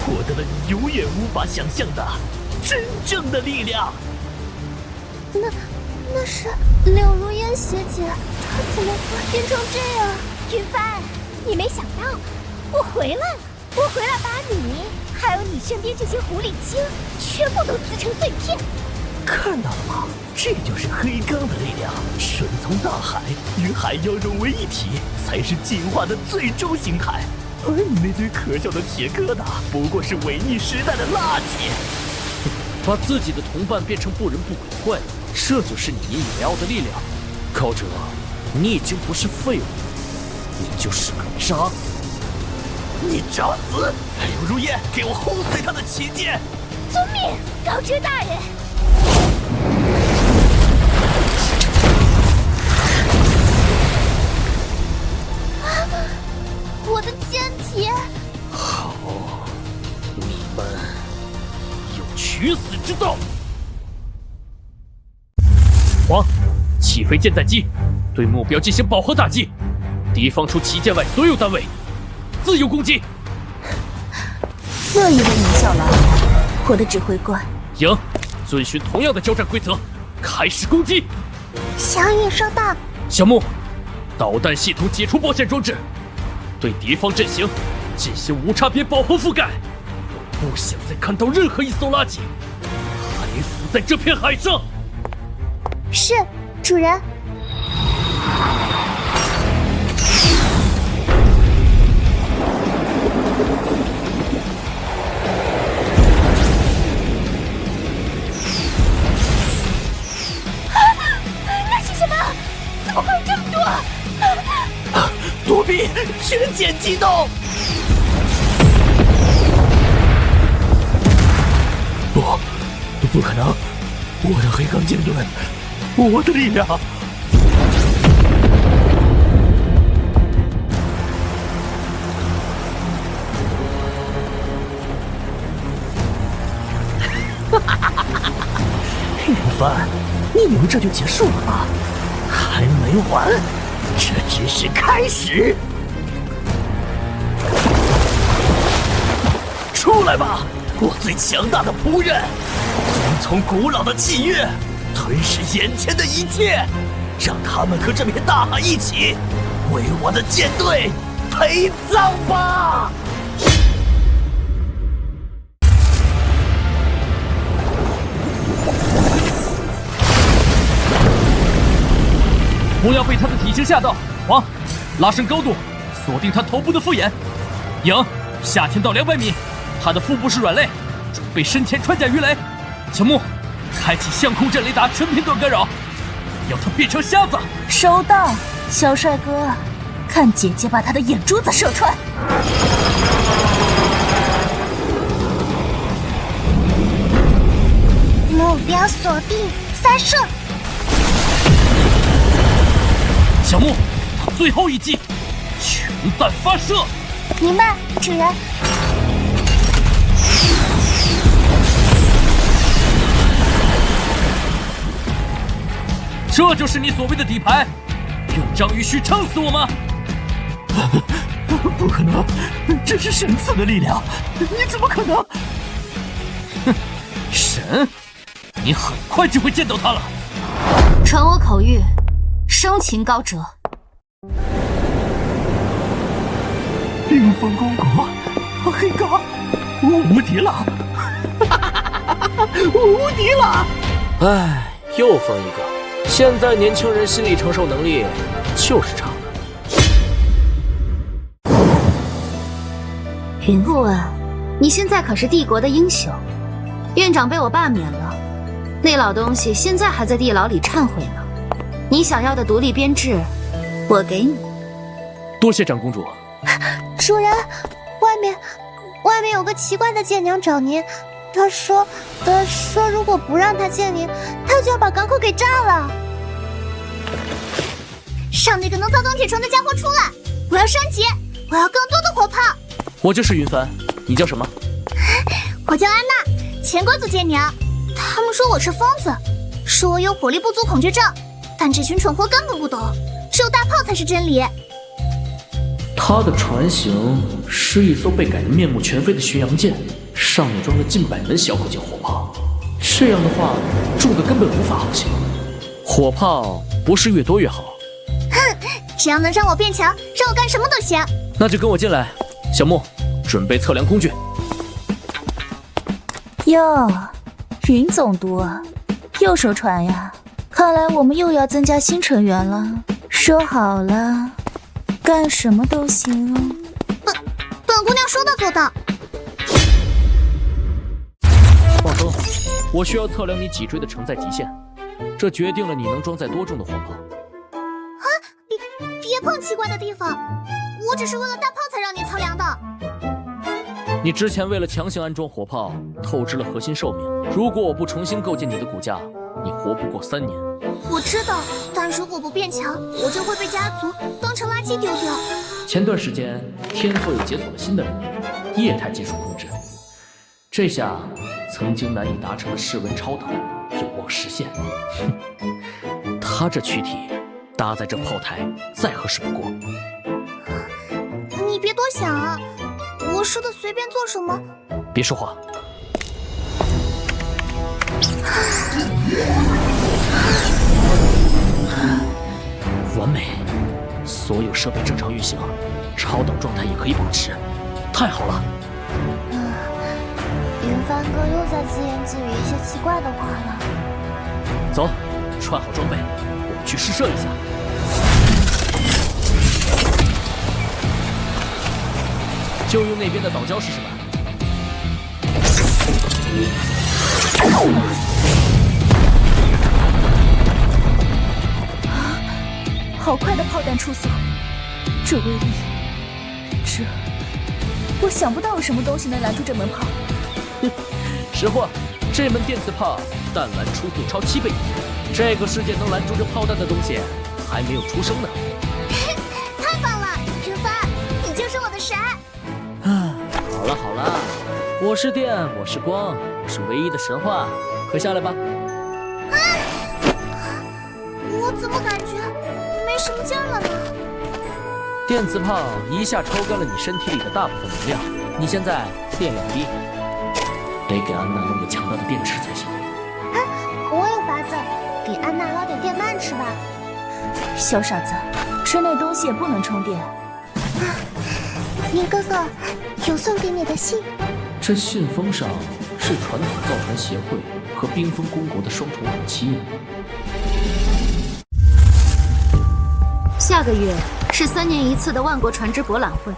获得了你永远无法想象的真正的力量。
那是柳如烟学姐，她怎么会变成这样？
云帆，你没想到我回来了，我回来把你还有你身边这些狐狸精全部都撕成碎片。
看到了吗？这就是黑钢的力量，顺从大海，与海妖融为一体，才是进化的最终形态。而你那堆可笑的铁疙瘩，不过是违逆时代的垃圾。
把自己的同伴变成不人不鬼怪，这就是你引以为傲的力量。高哲，你已经不是废物，你就是个渣子。
你找死！柳如烟，给我轰碎他的旗舰！
遵命，高哲大人。
我的剑体！
好，你们有取死之道。王，起飞舰载机，对目标进行饱和打击，敌方除旗舰外所有单位自由攻击。
乐意为您效劳，我的指挥官。
赢，遵循同样的交战规则，开始攻击。
小雨收到。
小木，导弹系统解除保险装置，对敌方阵型进行无差别饱和覆盖。我不想再看到任何一艘垃圾还浮在这片海上。
是，主人。
那是什么？怎么会有这么多？
躲避，全舰机动！不可能！我的黑钢剑盾，我的力量！云帆，你以为这就结束了吗？还没完，这只是开始！出来吧，我最强大的仆人！遵从古老的契约，吞噬眼前的一切，让他们和这片大海一起为我的舰队陪葬吧！
不要被他的体型吓到，王，拉升高度，锁定他头部的复眼。影，下潜到200米，他的腹部是软肋，准备深潜穿甲鱼雷。小木，开启相控阵雷达全频段干扰，要他变成瞎子。
收到，小帅哥，看姐姐把他的眼珠子射穿。
目标锁定，发射！
小木，最后一击，全弹发射！
明白，主人。
这就是你所谓的底牌？用章鱼须撑死我吗？
不可能，这是神赐的力量，你怎么可能？
哼，神，你很快就会见到他了。
传我口谕，生擒高哲。
冰封公国，黑钢，我无敌了！我无敌了！
唉，又封一个。现在年轻人心理承受能力就是差。
云顾问，你现在可是帝国的英雄，院长被我罢免了，那老东西现在还在地牢里忏悔呢。你想要的独立编制，我给你。
多谢长公主。
主人，外面有个奇怪的舰娘找您，他说如果不让他见您，他就要把港口给炸了。让那个能造钢铁船的家伙出来！我要升级，我要更多的火炮。
我就是云帆，你叫什么？
我叫安娜，前国组舰娘。他们说我是疯子，说我有火力不足恐惧症，但这群蠢货根本不懂，只有大炮才是真理。
他的船型是一艘被改得面目全非的巡洋舰，上面装了近100门小口径火炮。这样的话，重的根本无法航行。火炮不是越多越好。
哼，只要能让我变强，让我干什么都行。
那就跟我进来，小木，准备测量工具。
哟，云总督，右手船呀，看来我们又要增加新成员了。说好了，干什么都行哦。
本姑娘说到做到。
放松，我需要测量你脊椎的承载极限，这决定了你能装载多重的火炮。
啊，别碰奇怪的地方，我只是为了大炮才让你测量的。
你之前为了强行安装火炮，透支了核心寿命。如果我不重新构建你的骨架，你活不过3年。
我知道，但如果不变强，我就会被家族当成垃圾丢掉。
前段时间，天赋又解锁了新的能力——液态技术控制。这下，曾经难以达成的室温超等有望实现。他这躯体搭在这炮台，再合适不过。
你别多想啊，我说的随便做什么。
别说话。完美，所有设备正常运行，超等状态也可以保持，太好了。
云帆哥又在自言自语一些奇怪的话了。
走，穿好装备，我们去试射一下。就用那边的岛礁试试吧。
好快的炮弹出所，这威力，我想不到有什么东西能拦住这门炮。
识货，这门电磁炮弹丸初速超7倍，这个世界能拦住这炮弹的东西还没有出生呢。
太棒了，云帆，你就是我的神。
好了好了，我是电，我是光，我是唯一的神话，快下来吧。
我怎么感觉没什么劲了呢？
电磁炮一下抽干了你身体里的大部分能量，你现在电量低，得给安娜弄个强大的电池才行。
我有法子，给安娜捞点电鳗吃吧。
小傻子，吃那东西也不能充电。
云哥哥，有送给你的信。
这信封上是传统造船协会和冰封公国的双重武器印。
下个月是3年1次的万国船只博览会，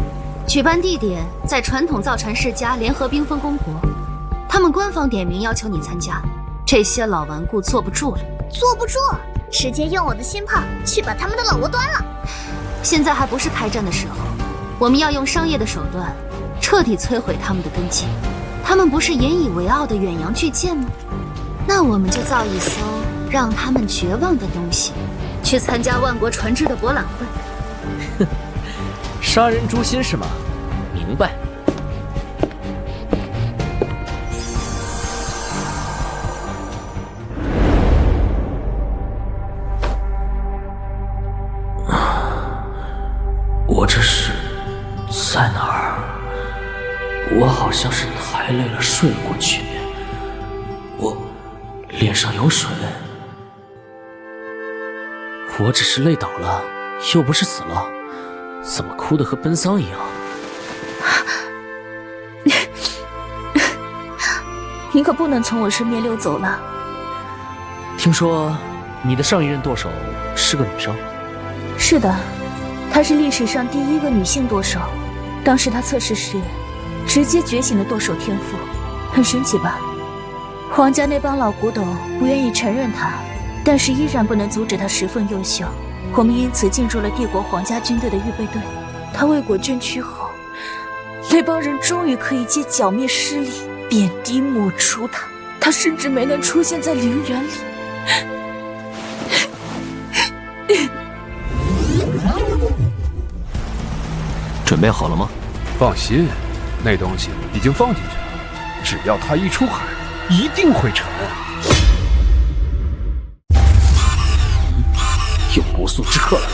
举办地点在传统造船世家联合冰封公国。他们官方点名要求你参加，这些老顽固坐不住了。
坐不住，直接用我的新炮去把他们的老窝端了。
现在还不是开战的时候，我们要用商业的手段彻底摧毁他们的根基。他们不是引以为傲的远洋巨舰吗？那我们就造一艘让他们绝望的东西，去参加万国船只的博览会。
杀人诛心是吗？明白。我这是在哪儿？我好像是太累了，睡了过去。我脸上有水。我只是累倒了，又不是死了，怎么哭得和奔丧一样？
你可不能从我身边溜走了。
听说你的上一任舵手是个女生？
是的，她是历史上第1个女性舵手。当时她测试时，直接觉醒了舵手天赋，很神奇吧？皇家那帮老古董不愿意承认她，但是依然不能阻止她十分优秀。我们因此进入了帝国皇家军队的预备队。她为国捐躯后，那帮人终于可以借剿灭失利，贬低抹除她。她甚至没能出现在陵园里。
准备好了吗？
放心，那东西已经放进去了，只要它一出海，一定会沉。
有不速之客来了。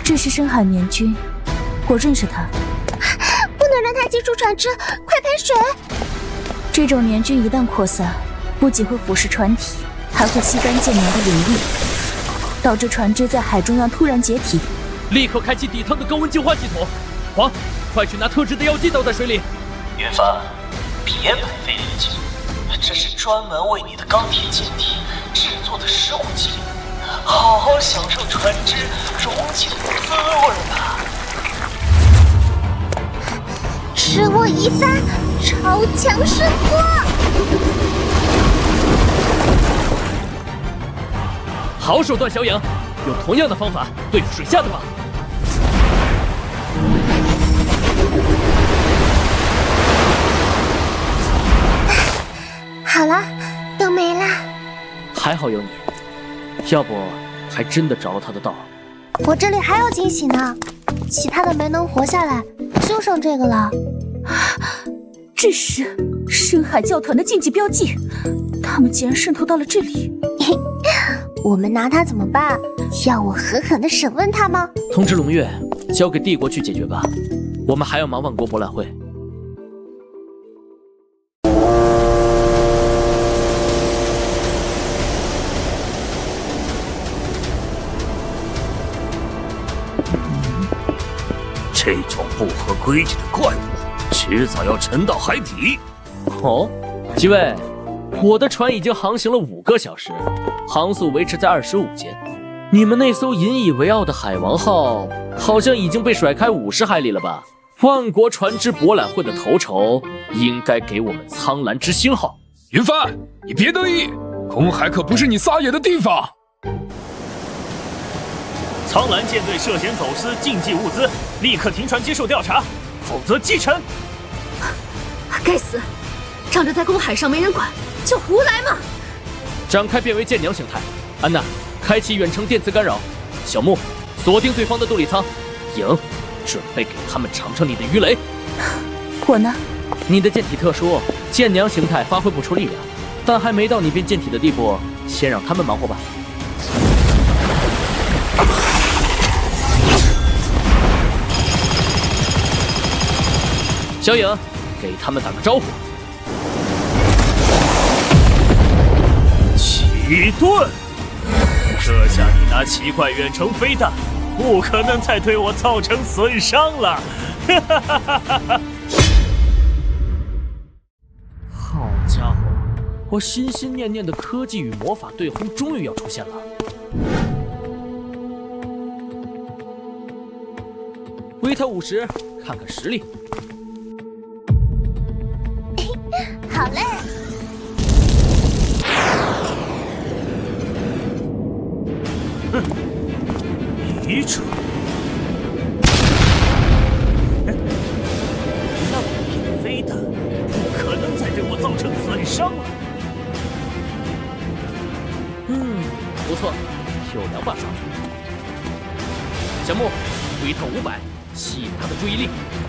这是深海绵君，我认识他。
不能让他接触船只，快喷水！
这种绵菌一旦扩散，不仅会腐蚀船体，还会吸干舰娘的灵力，导致船只在海中央突然解体。
立刻开启底舱的高温净化系统。黄，快去拿特制的药剂倒在水里。
云帆，别买飞利剂，这是专门为你的钢铁舰体制作的食物剂，好好享受船只溶解的滋味吧。
吃我一发超强生火！
好手段，小影，用同样的方法对付水下的吧。
好了，都没了。
还好有你，要不还真的着了他的道。
我这里还有惊喜呢，其他的没能活下来，就剩这个了。
这是深海教团的禁忌标记，他们竟然渗透到了这里。
我们拿他怎么办？要我狠狠地审问他吗？
通知龙月，交给帝国去解决吧。我们还要忙万国博览会。
这种不合规矩的怪物，迟早要沉到海底。
哦，几位，我的船已经航行了5个小时，航速维持在25节。你们那艘引以为傲的海王号，好像已经被甩开50海里了吧？万国船只博览会的头筹，应该给我们苍蓝之星号。
云帆，你别得意，公海可不是你撒野的地方。
苍蓝舰队涉嫌走私禁忌物资，立刻停船接受调查，否则击沉。
该死，仗着在公海上没人管，就胡来嘛！
展开变为舰娘形态，安娜，开启远程电磁干扰。小木，锁定对方的动力舱。影，准备给他们尝尝你的鱼雷。
我呢？
你的舰体特殊，舰娘形态发挥不出力量，但还没到你变舰体的地步，先让他们忙活吧。小影，给他们打个招呼。
奇盾，这下你那奇怪远程飞弹不可能再对我造成损伤了。
好家伙，我心心念念的科技与魔法对轰终于要出现了。微特50，看看实力。
好嘞。
哼，愚蠢！那么一个飞弹，不可能再对我造成损伤了。
不错，有2把刷子。小木，微特500，吸引他的注意力，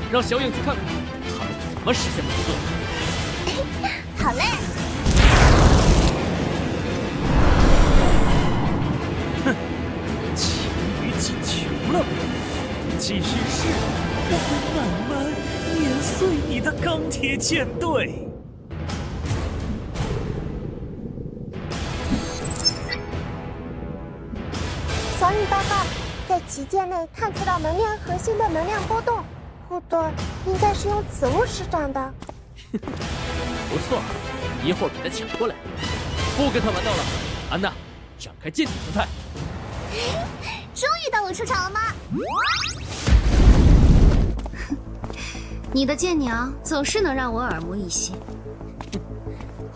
让小影去看看他们怎么实现矛盾。
好嘞。
哼，黔鱼技穷了。继续试，我会慢慢碾碎你的钢铁舰队。
小雨报告，在旗舰内探测到能量核心的能量波动，护盾应该是用此物施展的。
不错，一会儿给他抢过来，不跟他玩闹了。安娜，展开舰体形态。
终于到我出场了吗？
你的舰娘总是能让我耳目一新。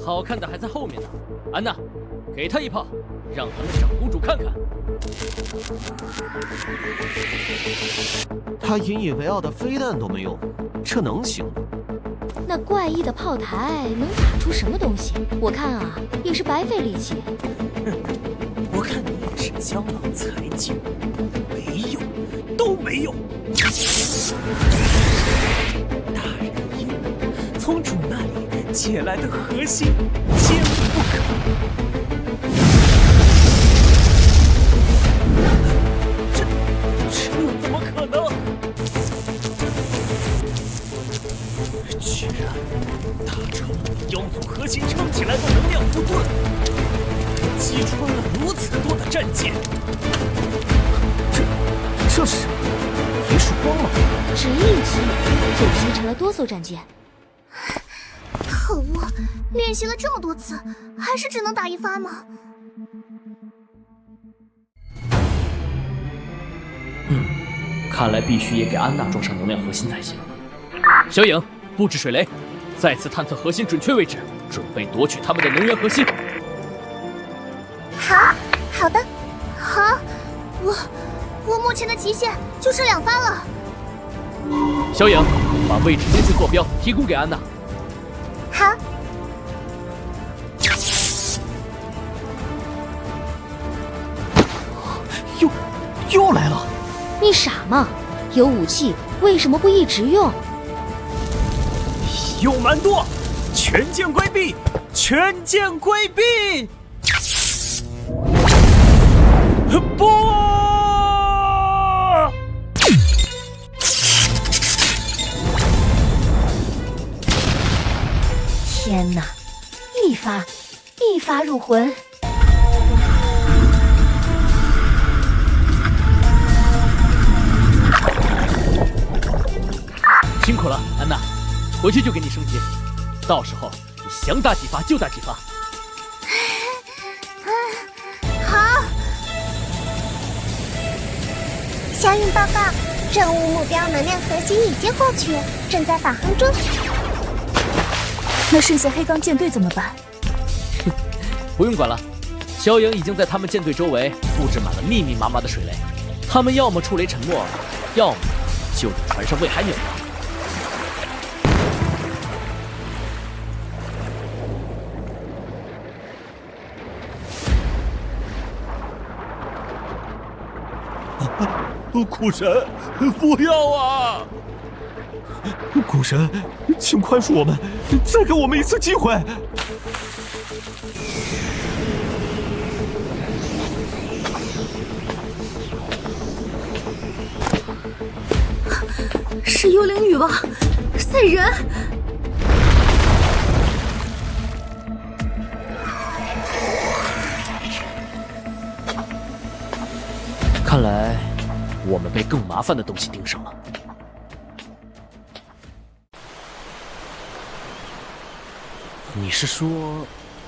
好看的还在后面呢。安娜，给他一炮，让咱们长公主看看。
他引以为傲的飞弹都没用，这能行吗？
那怪异的炮台能打出什么东西？我看啊，也是白费力气。
我看你也是江郎才尽，没用，都没没有。大人应从主那里借来的核心，坚不可。这怎么可能？居然打穿了妖族核心撑起来的能量护盾，击穿了如此多的战舰。
这是没曙光吗？
只一击就击沉了多艘战舰。
可恶，练习了这么多次，还是只能打一发吗？
看来必须也给安娜装上能量核心才行。小影，布置水雷，再次探测核心准确位置，准备夺取他们的能源核心。
好的，好，我目前的极限就剩2发了。
小影，把位置监视坐标提供给安娜。
好。
又来了！
你傻吗？有武器为什么不一直用？
有蛮多，全舰规避，全舰规避！不！
天哪，一发入魂。
辛苦了，安娜，回去就给你升级，到时候你想打几发就打几发。
好。小影报告，任务目标能量核心已经获取，正在返航中。
那剩下黑钢舰队怎么办？
不用管了，小影已经在他们舰队周围布置满了密密麻麻的水雷，他们要么触雷沉没，要么就在船上喂海鸟了。
苦神，不要啊！
苦神，请宽恕我们，再给我们一次机会。
是幽灵女王，赛人。
看来我们被更麻烦的东西盯上了。你是说，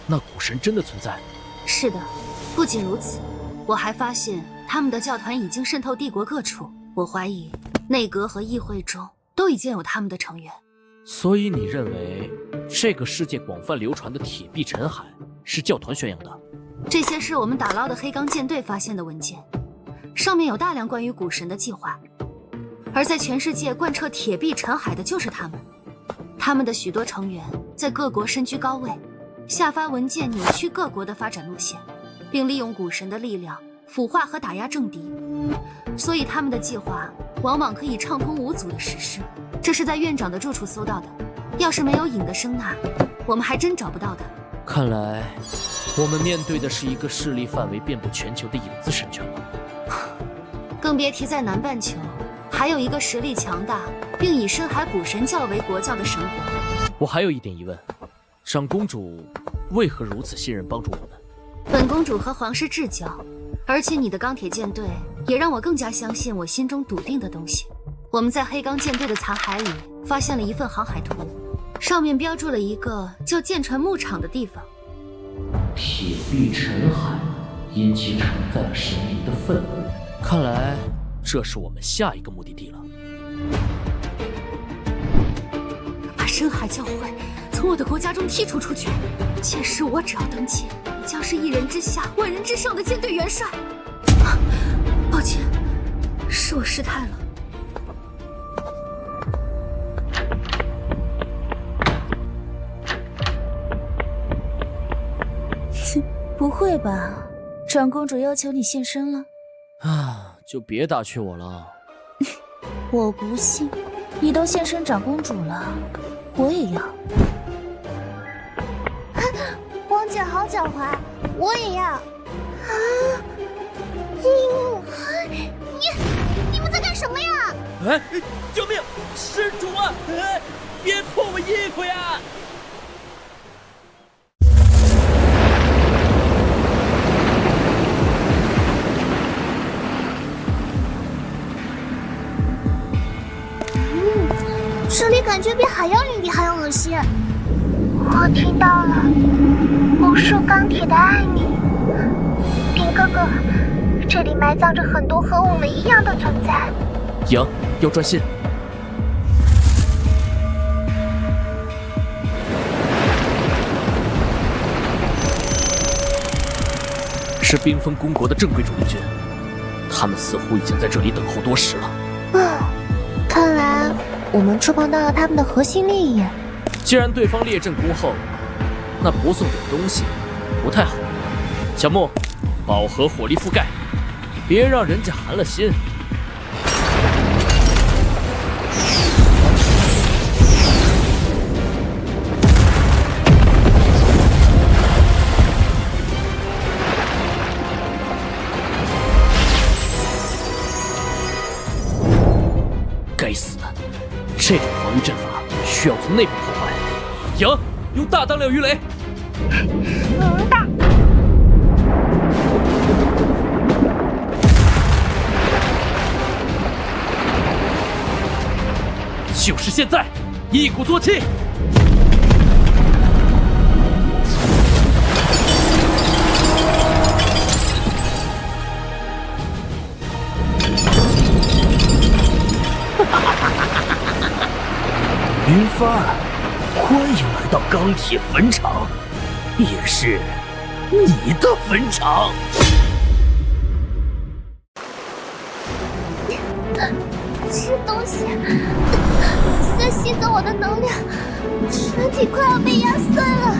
那古神真的存在？
是的，不仅如此，我还发现他们的教团已经渗透帝国各处。我怀疑内阁和议会中都已经有他们的成员。
所以你认为这个世界广泛流传的铁壁沉海是教团宣扬的？
这些是我们打捞的黑钢舰队发现的文件，上面有大量关于古神的计划，而在全世界贯彻铁壁沉海的就是他们。他们的许多成员在各国身居高位，下发文件扭曲各国的发展路线，并利用古神的力量腐化和打压政敌，所以他们的计划往往可以畅通无阻的实施。这是在院长的住处搜到的，要是没有影的声呐，我们还真找不到他。
看来我们面对的是一个势力范围遍布全球的影子神权了。
更别提在南半球还有一个实力强大并以深海古神教为国教的神国。
我还有一点疑问，长公主为何如此信任帮助我们？
本公主和皇室至交，而且你的钢铁舰队也让我更加相信我心中笃定的东西。我们在黑钢舰队的残骸里发现了一份航海图，上面标注了一个叫舰船牧场的地方。
铁壁沉海，因其承载了神明的愤怒。看来这是我们下一个目的地了。
把深海教会从我的国家中剔除出去，届时我只要登基，将是一人之下万人之上的舰队元帅。抱歉，是我失态了。
不会吧？长公主要求你现身了？
啊，就别打趣我了。
我不信，你都现身长公主了，我也要。
汪姐好狡猾，我也要。啊！你们在干什么呀？
哎，救命！施主啊！哎，别脱我衣服呀！
这里感觉比海妖领地还要恶心。我听到了无数钢铁的爱你，冰哥哥，这里埋葬着很多和我们一样的存在。
赢，要专心。是冰封公国的正规主力军，他们似乎已经在这里等候多时了。
看来我们触碰到了他们的核心利益。
既然对方列阵恭候，那不送点东西不太好。小木，饱和火力覆盖，别让人家寒了心。该死，这种防御阵法需要从内部破坏。赢，用大当量鱼雷。
明白。
就是现在，一鼓作气！
云帆，欢迎来到钢铁坟场，也是你的坟场。
这东西在吸走我的能量，身体快要被压碎了，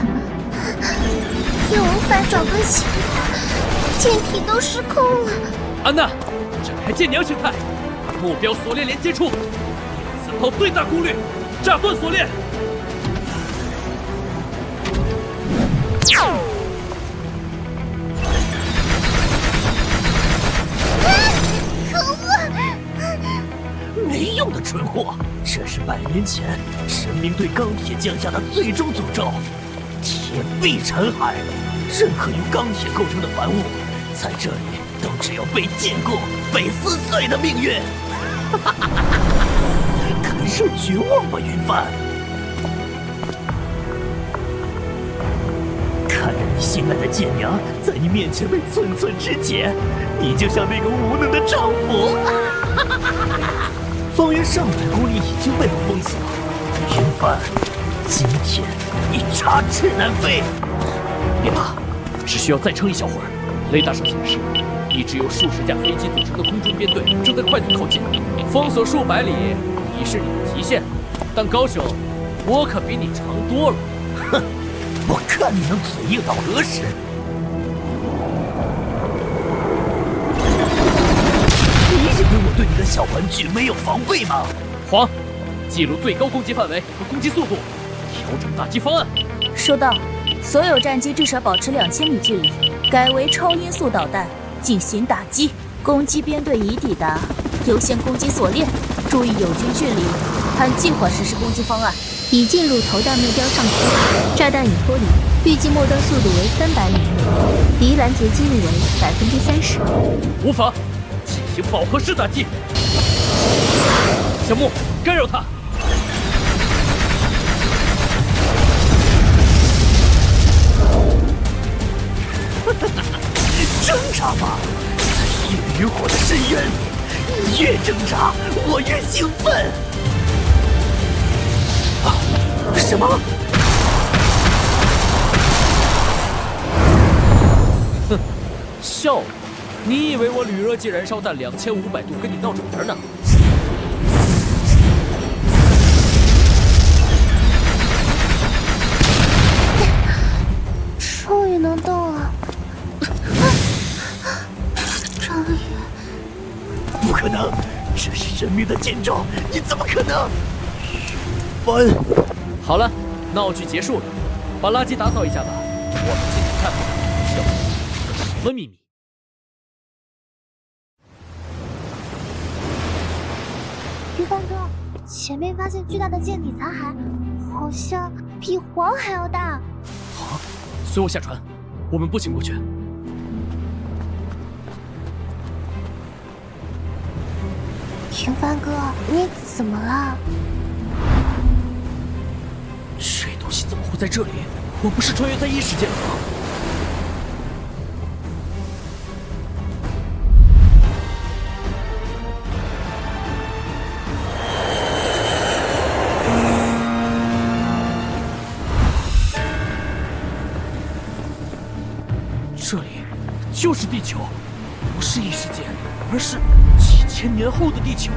又无法找个起，剑体都失控了。
安娜，展开剑娘形态，目标锁链连接处，此炮最大功率，炸断锁链。
没用的蠢货！这是100年前神明对钢铁降下的最终诅咒，铁必沉海。任何由钢铁构成的凡物，在这里都只有被禁锢、被撕碎的命运。感受绝望吧，云帆！看着你心爱的剑娘在你面前被寸寸肢解，你就像那个无能的丈夫。方圆上百公里已经被我封锁，云帆，今天你插翅难飞。
别怕，只需要再撑一小会儿。雷达上显示，一支由数十架飞机组成的空中编队正在快速靠近，封锁数百里已是你的极限。但高兄，我可比你长多了。
哼，我看你能嘴硬到何时？你以为我对你的小玩具没有防备吗？
黄，记录最高攻击范围和攻击速度，调整打击方案。
收到，所有战机至少保持2000米距离，改为超音速导弹进行打击。攻击编队已抵达，优先攻击锁链，注意友军距离，按计划实施攻击方案。
已进入投弹目标上空，炸弹已脱离，预计末端速度为300米，敌拦截几率为30%。
无妨，进行饱和式打击。小木，干扰他。
挣扎吧，在血与火的深渊里，你越挣扎，我越兴奋。啊！什么？
哼，笑话！你以为我铝热剂燃烧弹2500度跟你闹着玩呢？
终于能动了。
不可能，这是神明
的剑招，你怎么可能？
翻！
好了，闹剧结束了，把垃圾打扫一下吧。我们进去看看，需要个什么秘密？
鱼帆哥，前面发现巨大的舰体残骸，好像比黄还要大。
好，随我下船，我们步行过去。
云帆哥，你怎么了？
这东西怎么会在这里？我不是穿越在异世界了吗？这里就是地球，不是异世界，而是几千年后的地球。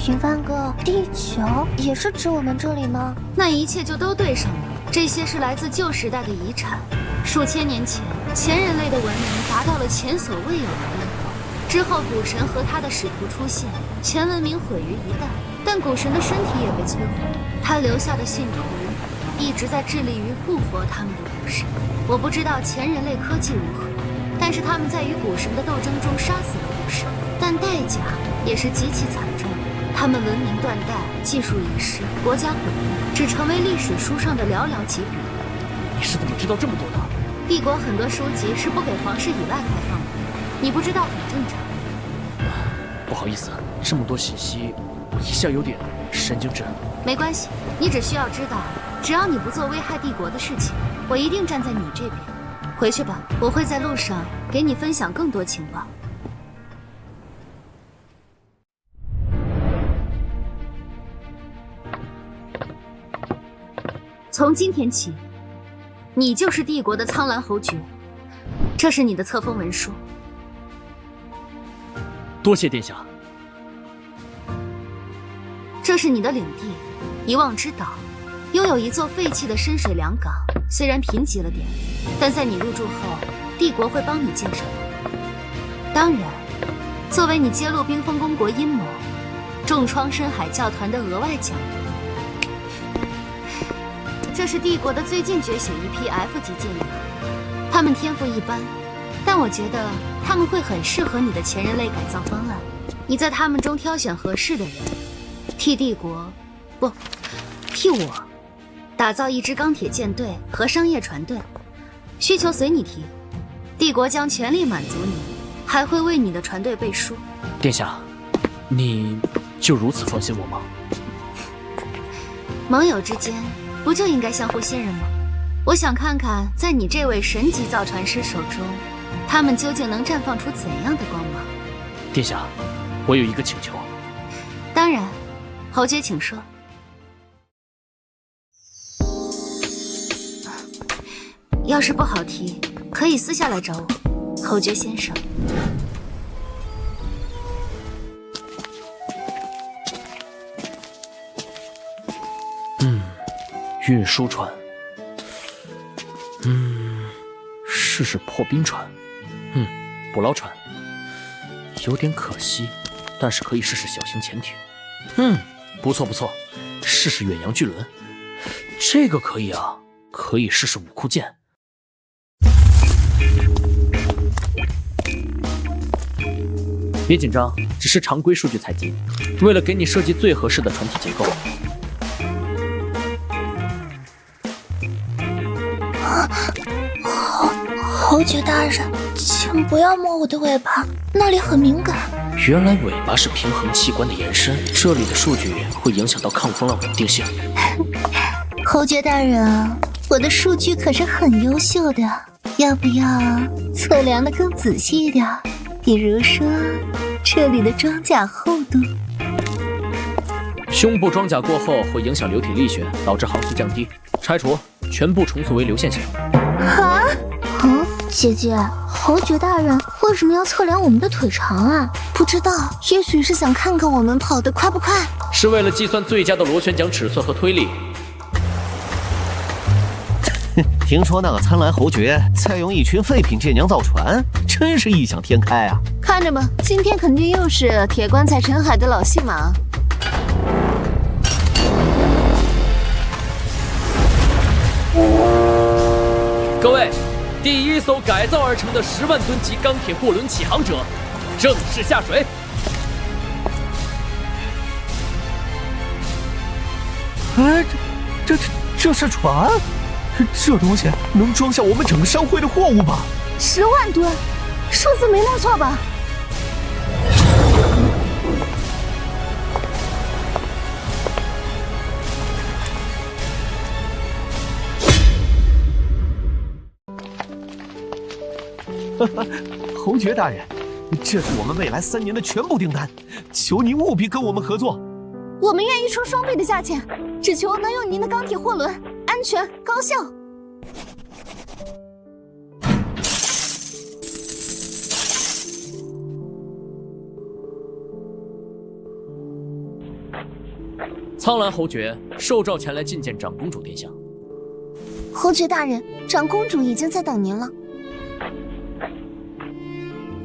云帆哥，地球也是指我们这里吗？
那一切就都对上了。这些是来自旧时代的遗产。数千年前，前人类的文明达到了前所未有的巅峰。之后，古神和他的使徒出现，全文明毁于一旦。但古神的身体也被摧毁，他留下的信徒一直在致力于复活他们的古神。我不知道前人类科技如何，但是他们在与古神的斗争中杀死了古神，但代价也是极其惨重的。他们文明断代，技术遗失，国家毁灭，只成为历史书上的寥寥几笔。
你是怎么知道这么多的？
帝国很多书籍是不给皇室以外开放的，你不知道很正常。
不好意思，这么多信息，我一下有点神经质。
没关系，你只需要知道，只要你不做危害帝国的事情，我一定站在你这边。回去吧，我会在路上给你分享更多情报。从今天起，你就是帝国的苍蓝侯爵。这是你的册封文书。
多谢殿下。
这是你的领地，遗忘之岛，拥有一座废弃的深水良港。虽然贫瘠了点，但在你入住后，帝国会帮你建设它。当然，作为你揭露冰封公国阴谋，重创深海教团的额外奖励。这是帝国的最近觉醒一批 F 级舰鸟，他们天赋一般，但我觉得他们会很适合你的前人类改造方案。你在他们中挑选合适的人，替帝国，不，替我打造一支钢铁舰队和商业船队，需求随你提，帝国将全力满足你，还会为你的船队背书。
殿下，你就如此放心我吗？
盟友之间不就应该相互信任吗？我想看看，在你这位神级造船师手中，他们究竟能绽放出怎样的光芒。
殿下，我有一个请求。
当然，侯爵请说。要是不好提，可以私下来找我，侯爵先生。
运输船，试试破冰船，捕捞船，有点可惜，但是可以试试小型潜艇。不错不错，试试远洋巨轮，这个可以啊，可以试试武库舰。别紧张，只是常规数据采集，为了给你设计最合适的船体结构。
侯爵大人，请不要摸我的尾巴，那里很敏感。
原来尾巴是平衡器官的延伸，这里的数据会影响到抗风浪稳定性。
侯爵大人，我的数据可是很优秀的，要不要测量的更仔细一点？比如说这里的装甲厚度。
胸部装甲过后会影响流体力学，导致航速降低，拆除，全部重塑为流线型。
姐姐，侯爵大人为什么要测量我们的腿长啊？不知道，也许是想看看我们跑得快不快。
是为了计算最佳的螺旋桨尺寸和推力。
听说那个苍蓝侯爵在用一群废品舰娘造船，真是异想天开啊！
看着吧，今天肯定又是铁棺材沉海的老戏码。
各位，第一艘改造而成的10万吨级钢铁货轮启航者正式下水。
哎，这是船，这东西能装下我们整个商会的货物吧
？10万吨，数字没弄错吧？
侯爵大人，这是我们未来3年的全部订单，求您务必跟我们合作。
我们愿意出双倍的价钱，只求能用您的钢铁货轮，安全高效。
苍兰侯爵受诏前来觐见长公主殿下。
侯爵大人，长公主已经在等您了。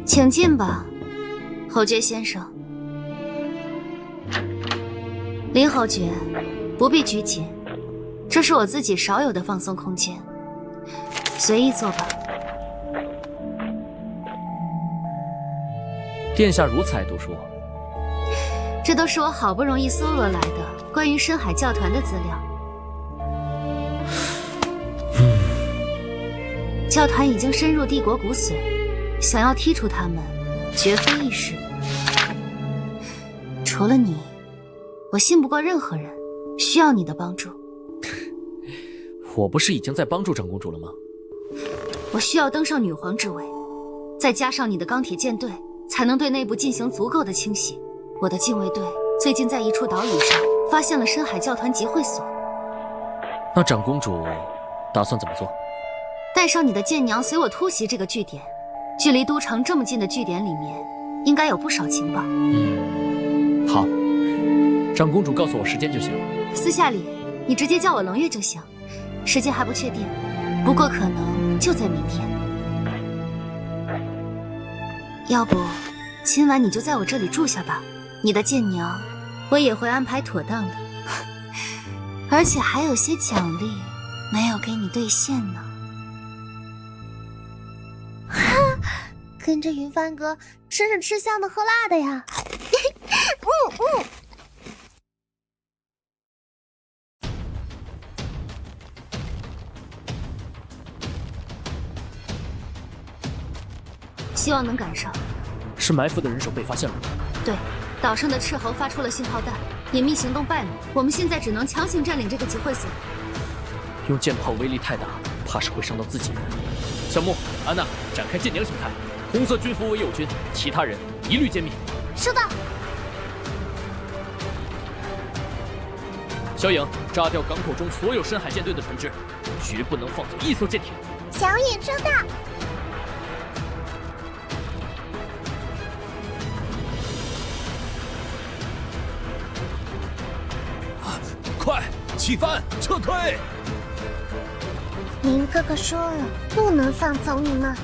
请进吧，侯爵先生。林侯爵，不必拘谨，这是我自己少有的放松空间，随意坐吧。
殿下如此爱读书，
这都是我好不容易搜罗来的关于深海教团的资料。教团已经深入帝国骨髓，想要剔除他们，绝非易事。除了你，我信不过任何人，需要你的帮助。
我不是已经在帮助长公主了吗？
我需要登上女皇之位，再加上你的钢铁舰队，才能对内部进行足够的清洗。我的禁卫队最近在一处岛屿上发现了深海教团集会所。
那长公主打算怎么做？
带上你的舰娘随我突袭这个据点。距离都城这么近的据点里面，应该有不少情报。
好，长公主告诉我时间就行。
私下里你直接叫我冷月就行，时间还不确定，不过可能就在明天。要不今晚你就在我这里住下吧，你的舰娘我也会安排妥当的，而且还有些奖励没有给你兑现呢。
跟着云帆哥真是吃香的喝辣的呀！
希望能赶上。
是埋伏的人手被发现了吗？
对，岛上的斥候发出了信号弹，隐秘行动败露，我们现在只能强行占领这个集会所。
用舰炮威力太大，怕是会伤到自己人。小木、安娜，展开舰娘形态，红色军服为友军，其他人一律歼灭。
收到。
小影，炸掉港口中所有深海舰队的船只，绝不能放走一艘舰艇。
小影收到。
快起帆，撤退！
林哥哥说了，不能放走你们。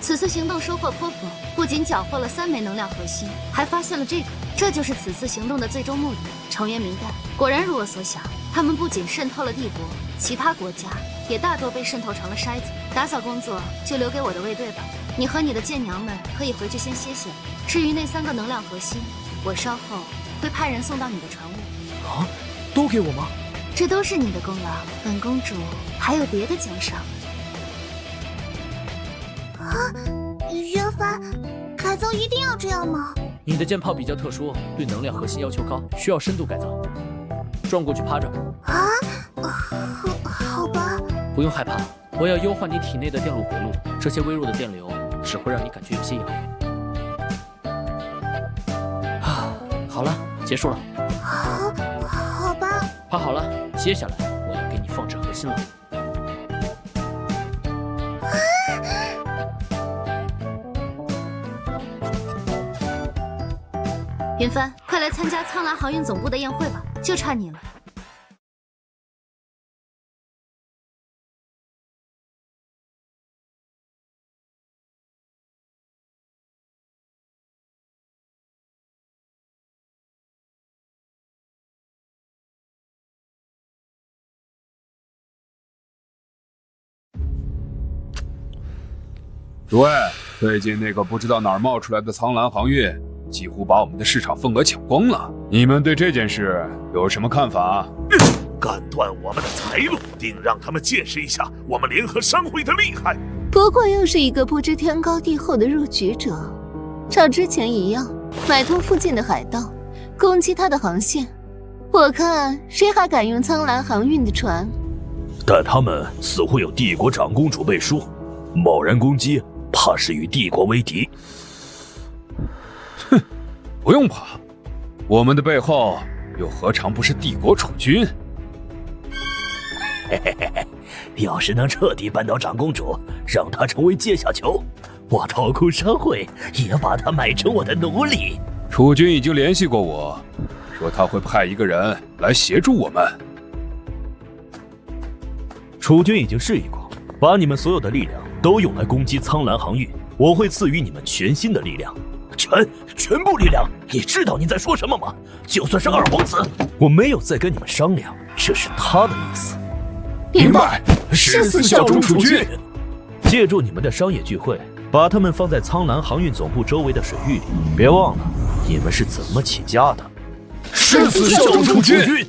此次行动收获颇丰，不仅缴获了3枚能量核心，还发现了这个。这就是此次行动的最终目的——成员名单。果然如我所想，他们不仅渗透了帝国，其他国家也大多被渗透成了筛子。打扫工作就留给我的卫队吧。你和你的舰娘们可以回去先歇歇。至于那3个能量核心，我稍后会派人送到你的船坞。
啊，都给我吗？
这都是你的功劳，本公主还有别的奖赏。
啊，云帆，改造一定要这样吗？
你的舰炮比较特殊，对能量核心要求高，需要深度改造。撞过去趴着。
啊，好吧。
不用害怕，我要优化你体内的电路回路，这些微弱的电流只会让你感觉有些痒。啊，好了，结束了。
好吧。
趴好了，接下来我要给你放置核心了。
云帆，快来参加苍蓝航运总部的宴会吧，就差你了。
对，最近那个不知道哪儿冒出来的苍蓝航运，几乎把我们的市场份额抢光了。你们对这件事有什么看法？
干断我们的财路，定让他们见识一下我们联合商会的厉害。
不过又是一个不知天高地厚的入局者，照之前一样，买通附近的海盗，攻击他的航线。我看谁还敢用苍蓝航运的船？
但他们似乎有帝国长公主背书，贸然攻击，怕是与帝国为敌。
哼，不用怕，我们的背后又何尝不是帝国储君？
嘿嘿嘿嘿，要是能彻底扳倒长公主，让她成为阶下囚，我掏空商会也把她买成我的奴隶。
储君已经联系过我，说他会派一个人来协助我们。
储君已经示意过，把你们所有的力量都用来攻击苍蓝航运，我会赐予你们全新的力量，全部力量。你知道你在说什么吗？就算是二皇子，我没有再跟你们商量，这是他的意思。
明白，誓死效忠储君。
借助你们的商业聚会，把他们放在苍蓝航运总部周围的水域里。别忘了，你们是怎么起家的。
誓死效忠储君。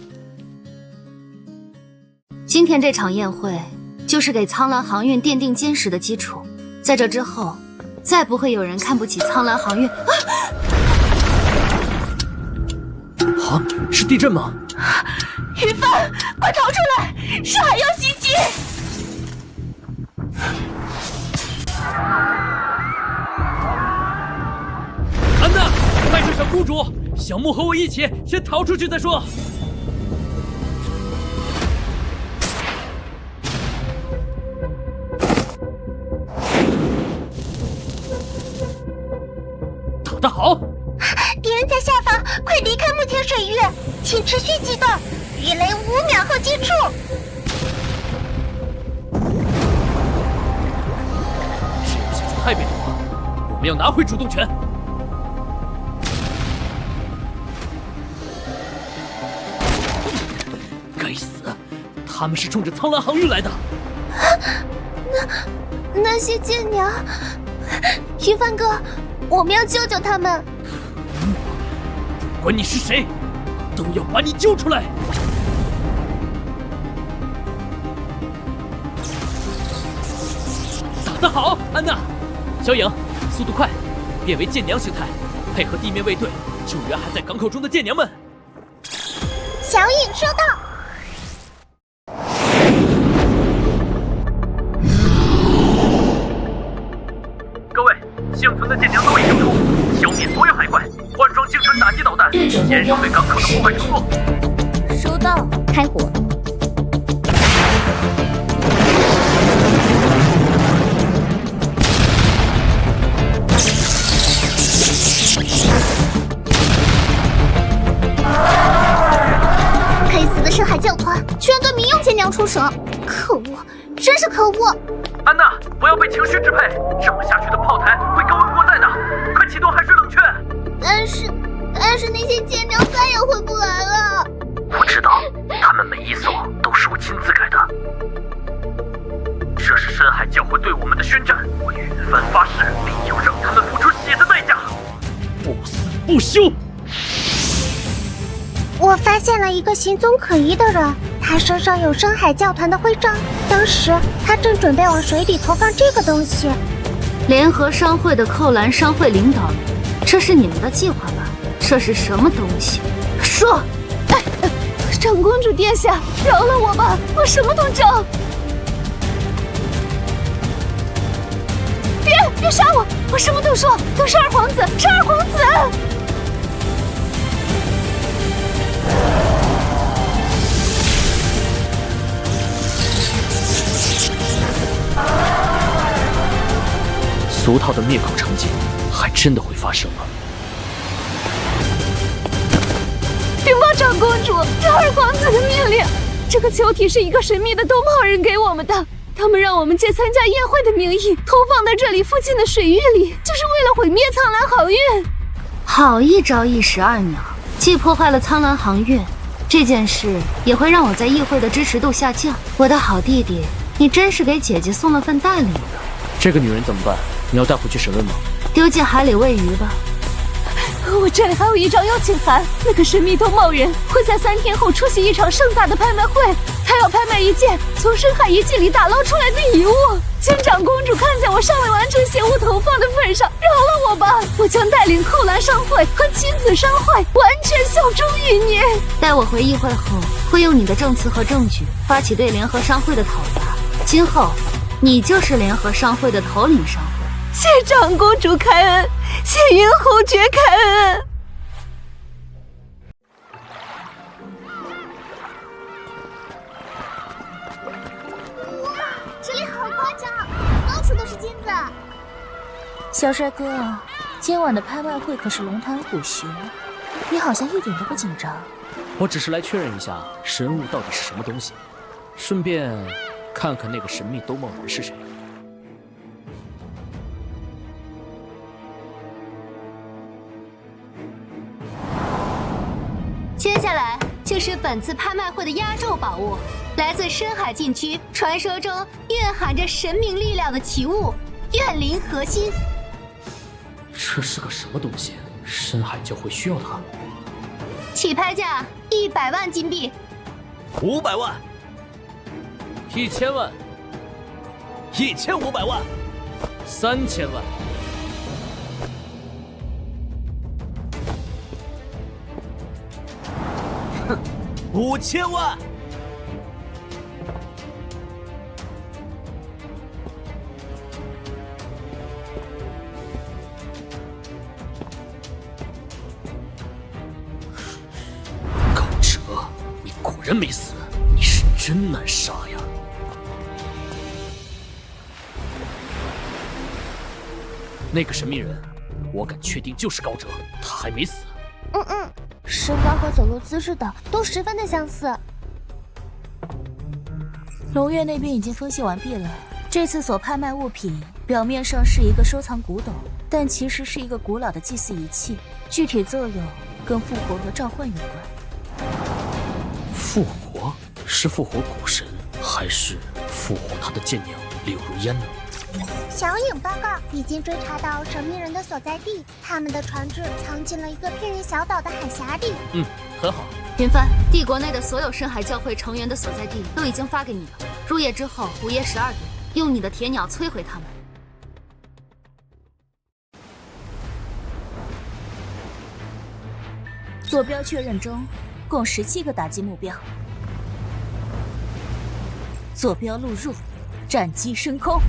今天这场宴会就是给苍蓝航运奠定坚实的基础，在这之后，再不会有人看不起苍蓝航运。
啊，是地震吗？
鱼帆，快逃出来！是海妖袭击！
安娜，带上小公主，小木和我一起先逃出去再说。打得好！
敌人在下方，快离开目前水域，请持续机动，鱼雷5秒后接触。
这游戏太被动了，我们要拿回主动权。该死，他们是冲着苍蓝航运来的。
那些舰鸟，鱼帆哥，我们要救救他们。
不管你是谁，都要把你救出来！打得好，安娜！小影，速度快，变为舰娘形态，配合地面卫队救援还在港口中的舰娘们。
小影收到。
各位，幸存的舰娘都已救出，消灭所有海怪，换装精准打击导弹，减少对港口的破坏程度。
收到，开火。
该死的深海教团居然对民用舰娘出手，可恶，真是可恶！
安娜，不要被情绪支配，这么下去的炮台会高温过载的，快启动海水冷却。
但是那些舰娘再也回不来了。
我知道，他们每一艘都是我亲自改的。这是深海教会对我们的宣战，我与云帆发誓，必要让他们付出血的代价，不死不休。
我发现了一个行踪可疑的人，他身上有深海教团的徽章，当时他正准备往水里投放这个东西。
联合商会的寇兰商会领导人，这是你们的计划吧？这是什么东西？说！
长公主殿下，饶了我吧，我什么都找。别杀我！我什么都说，都是二皇子，是二皇子。
俗套的灭口场景，还真的会发生了。
禀报长公主，这二皇子的命令，这个球体是一个神秘的东炮人给我们的，他们让我们借参加宴会的名义投放在这里附近的水域里，就是为了毁灭苍蓝航运。
好一招一石二鸟，既破坏了苍蓝航运，这件事也会让我在议会的支持度下降。我的好弟弟，你真是给姐姐送了份大礼呢。
这个女人怎么办？我你要带回去审问吗？
丢进海里喂鱼吧。
我这里还有一张邀请函，那个神秘兜帽人会在3天后出席一场盛大的拍卖会，他要拍卖一件从深海遗迹里打捞出来的遗物。请长公主看在我尚未完成邪物投放的份上，饶了我吧！我将带领扣篮商会和亲子商会完全效忠于你。
待我回议会后，会用你的证词和证据发起对联合商会的讨伐。今后，你就是联合商会的头领商会。
谢长公主开恩，谢云侯爵开恩。
哇，这里好夸张，到处都是金子。
小帅哥，今晚的拍卖会可是龙潭虎穴，你好像一点都不紧张。
我只是来确认一下神物到底是什么东西，顺便看看那个神秘兜帽人是谁。
接下来就是本次拍卖会的压轴宝物，来自深海禁区，传说中蕴含着神明力量的奇物——怨灵核心。
这是个什么东西？深海就会需要它？
起拍价100万金币
，500万
，1000万
，1500万
，3000万。
5000万，
高哲，你果然没死，你是真难杀呀！那个神秘人，我敢确定就是高哲，他还没死。
身高和走路姿势等都十分的相似。
龙月那边已经分析完毕了，这次所拍卖物品表面上是一个收藏古董，但其实是一个古老的祭祀仪器，具体作用跟复活和召唤有关。
复活？是复活古神，还是复活他的贱娘柳如烟呢？
小影报告，已经追查到神秘人的所在地，他们的船只藏进了一个偏远小岛的海峡里。
很好。
云帆，帝国内的所有深海教会成员的所在地都已经发给你了。入夜之后，午夜12点，用你的铁鸟摧毁他们。
坐标确认中，共17个打击目标。坐标录入，战机升空。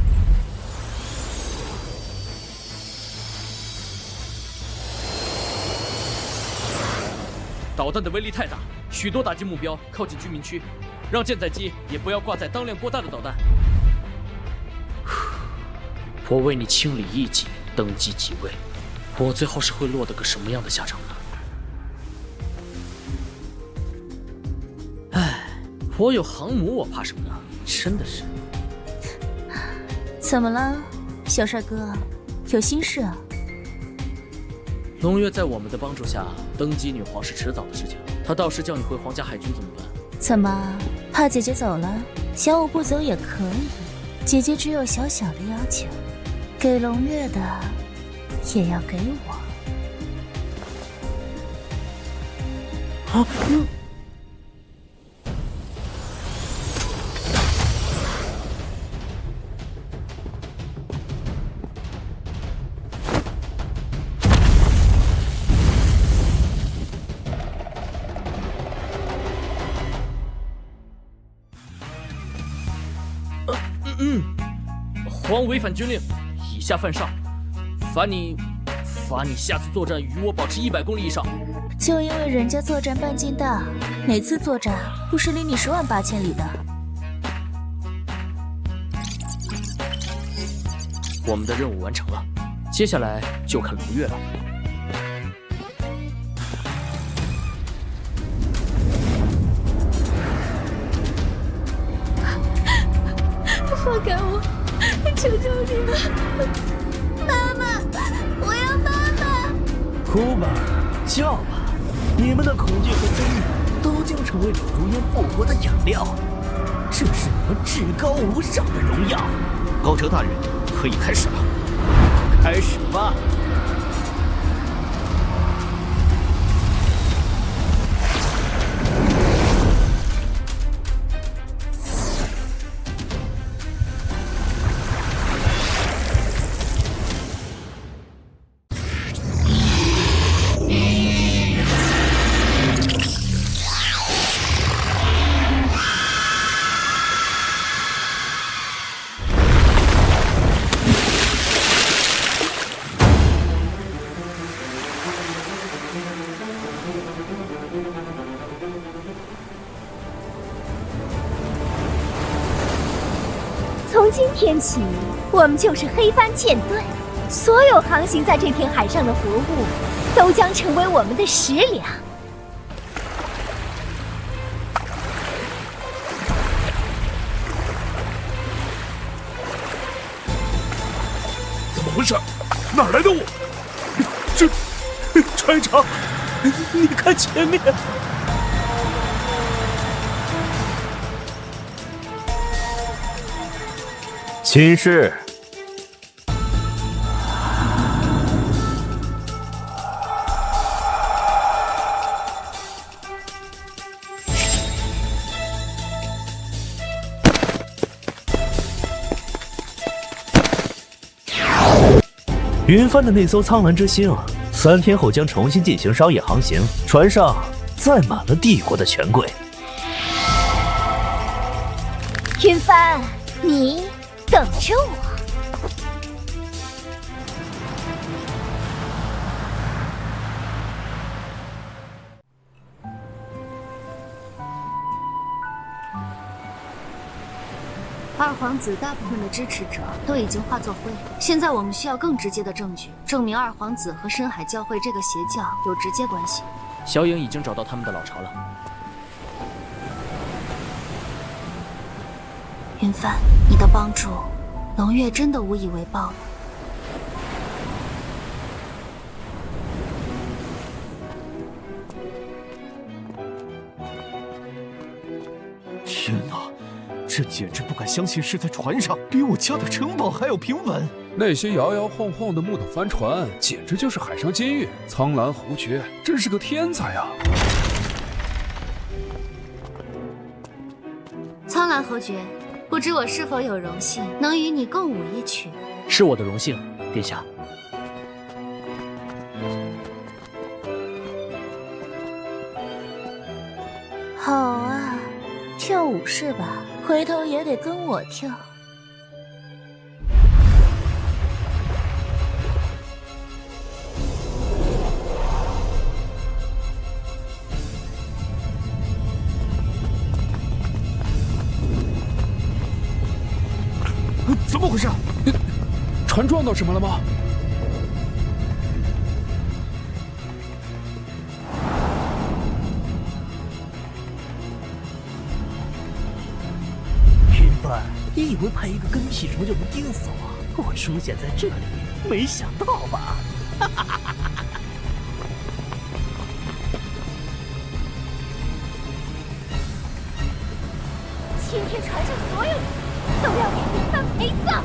导弹的威力太大，许多打击目标靠近居民区，让舰载机也不要挂载当量过大的导弹。我为你清理异己，登基即位，我最后是会落得个什么样的下场呢？唉，我有航母，我怕什么呢？真的是。
怎么了，小帅哥？有心事啊？
龙月在我们的帮助下登基女皇是迟早的事情，她倒是叫你回皇家海军怎么办？
怎么，怕姐姐走了？小五不走也可以，姐姐只有小小的要求，给龙月的也要给我。
皇违反军令，以下犯上，罚你下次作战与我保持100公里以上。
就因为人家作战半径大，每次作战不是离你10万8千里的。
我们的任务完成了，接下来就看龙月了。
放开我！求求你们！
妈妈，我要妈妈！
哭吧，叫吧，你们的恐惧和争议都将成为柳如烟复活的养料，这是你们至高无上的荣耀。
高哲大人，可以开始了。
开始吧。
从今天起，我们就是黑帆舰队，所有航行在这片海上的活物，都将成为我们的食粮。
怎么回事？哪来的我？这船长，
你看前面。
秦氏，云帆的那艘苍蓝之星，3天后将重新进行商业航行，船上载满了帝国的权贵。
云帆，你等着我。
二皇子大部分的支持者都已经化作灰，现在我们需要更直接的证据，证明二皇子和深海教会这个邪教有直接关系。
小影已经找到他们的老巢了。
云帆，你的帮助，龙月真的无以为报了。
天哪！这简直不敢相信是在船上，比我家的城堡还要平稳。
那些摇摇晃晃的木头帆船，简直就是海上监狱。苍蓝侯爵真是个天才啊！
苍蓝侯爵，不知我是否有荣幸能与你共舞一曲？
是我的荣幸，殿下。
好啊，跳舞是吧？回头也得跟我跳。
怎么回事？
船撞到什么了吗？
云帆，你以为派一个跟屁虫就能盯死我？我出现在这里，没想到吧？
今天船上所有人都要给云帆陪葬。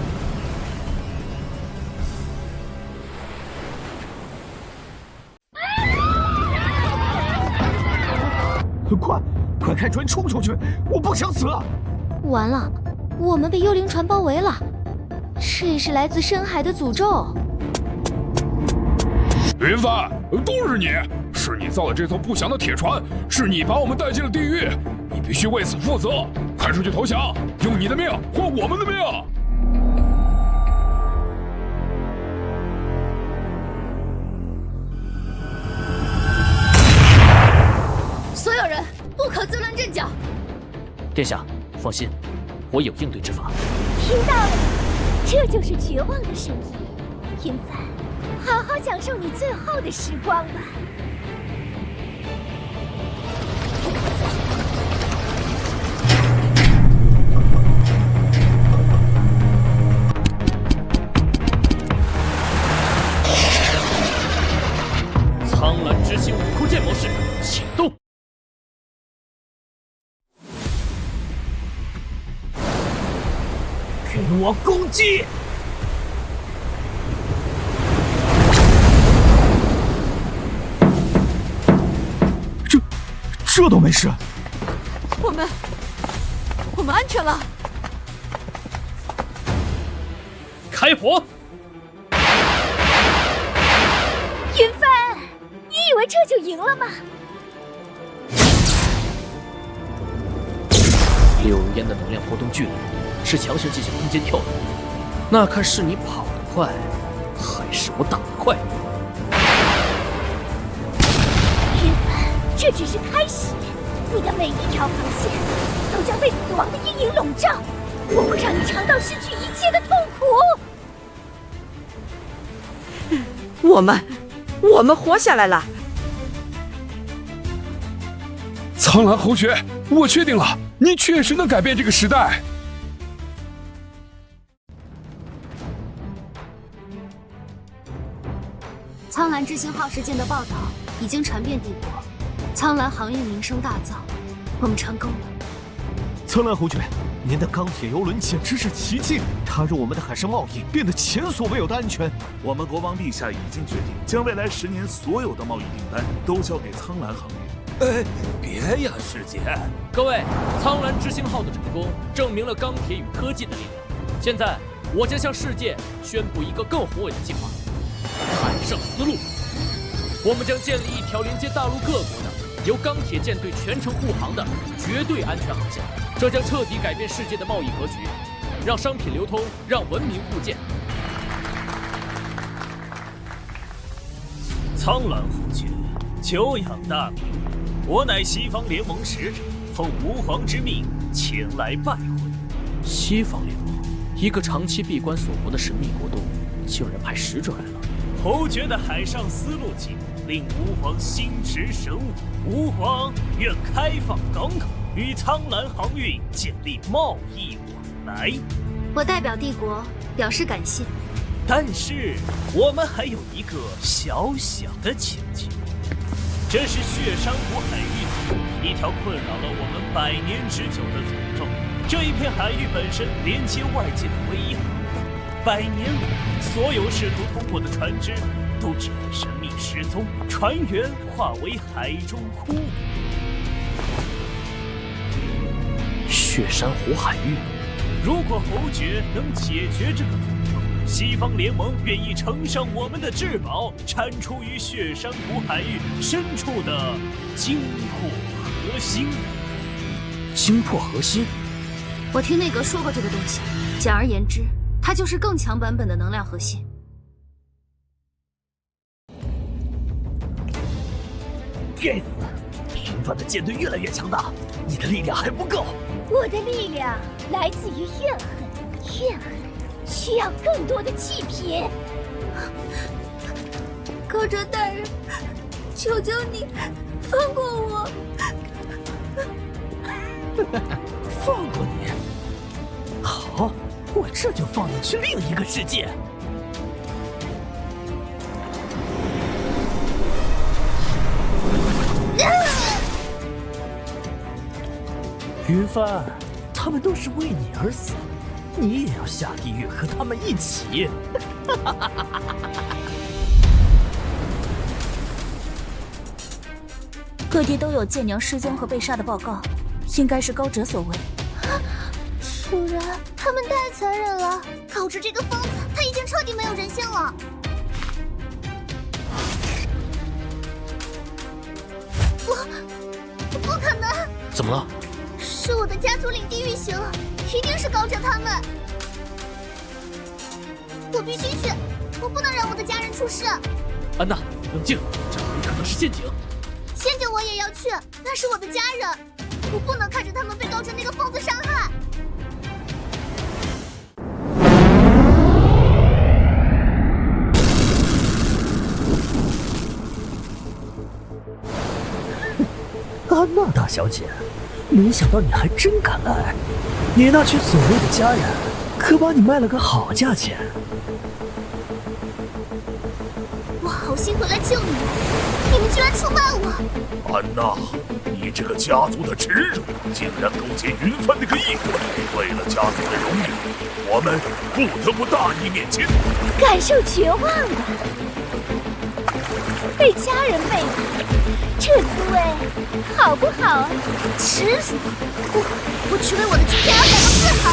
快开船冲出去！我不想死了。
完了，我们被幽灵船包围了，这是来自深海的诅咒。
云帆，都是你，是你造了这艘不祥的铁船，是你把我们带进了地狱，你必须为此负责。快出去投降，用你的命换我们的命！
所有人不可自乱阵脚。
殿下，放心，我有应对之法。
听到了吗？这就是绝望的声音。云帆，好好享受你最后的时光吧。
苍蓝之星悟空剑模式启动。
给我攻击！
这都没事。
我们安全了。
开火！
云帆，你以为这就赢了吗？
柳如烟的能量波动剧烈，是强行进行空间跳跃。那看是你跑得快，还是我打得快？
云帆，这只是开始，你的每一条防线都将被死亡的阴影笼罩，我会让你尝到失去一切的痛苦。
我们活下来了。
苍兰侯爵，我确定了，你确实能改变这个时代。
苍兰之星号事件的报道已经传遍帝国，苍兰航运名声大噪，我们成功了。
苍兰侯爵，您的钢铁游轮简直是奇迹，它让我们的海上贸易变得前所未有的安全。
我们国王陛下已经决定，将未来10年所有的贸易订单都交给苍兰航运。
别呀，世杰！
各位，苍兰之星号的成功证明了钢铁与科技的力量。现在，我将向世界宣布一个更宏伟的计划——海上丝路。我们将建立一条连接大陆各国的、由钢铁舰队全程护航的绝对安全航线。这将彻底改变世界的贸易格局，让商品流通，让文明互鉴。
苍兰侯爵，久仰大名，我乃西方联盟使者，奉吾皇之命前来拜会。
西方联盟，一个长期闭关锁国的神秘国度，竟然派使者来了。
侯爵的海上丝路计划令吾皇心驰神往，吾皇愿开放港口，与苍兰航运建立贸易往来。
我代表帝国表示感谢，
但是我们还有一个小小的请求，这是血珊瑚海域一条困扰了我们100年之久的诅咒。这一片海域本身连接外界的唯一航道，100年来，所有试图通过的船只都只会神秘失踪，船员化为海中枯骨。
血珊瑚海域，
如果侯爵能解决这个诅咒，西方联盟愿意呈上我们的至宝，产出于血珊瑚海域深处的精魄核心。
精魄核心？
我听内阁说过这个东西。简而言之，它就是更强版本的能量核心。
该死！平凡的舰队越来越强大，你的力量还不够。
我的力量来自于怨恨，怨恨需要更多的祭品。
高哲大人，求求你放过我！
放过你？好，我这就放你去另一个世界。云帆，他们都是为你而死，你也要下地狱和他们一起。
各地都有舰娘失踪和被杀的报告，应该是高哲所为。
主人，他们太残忍了！高哲这个疯子，他已经彻底没有人性了。我不可能！
怎么了？
是我的家族领地运行了，一定是高哲他们。我必须去，我不能让我的家人出事。
安娜，冷静，这很可能是陷阱。
陷阱我也要去，那是我的家人，我不能看着他们被高哲那个疯子伤害。
安娜大小姐，没想到你还真敢来！你那群所谓的家人，可把你卖了个好价钱。
我好心回来救你们，你们居然出卖我！
安娜，你这个家族的耻辱，竟然勾结云帆那个异鬼！为了家族的荣誉，我们不得不大义灭亲。
感受绝望了，被家人背叛，这滋味好不好啊？耻辱！我只为我的今天而感到自豪。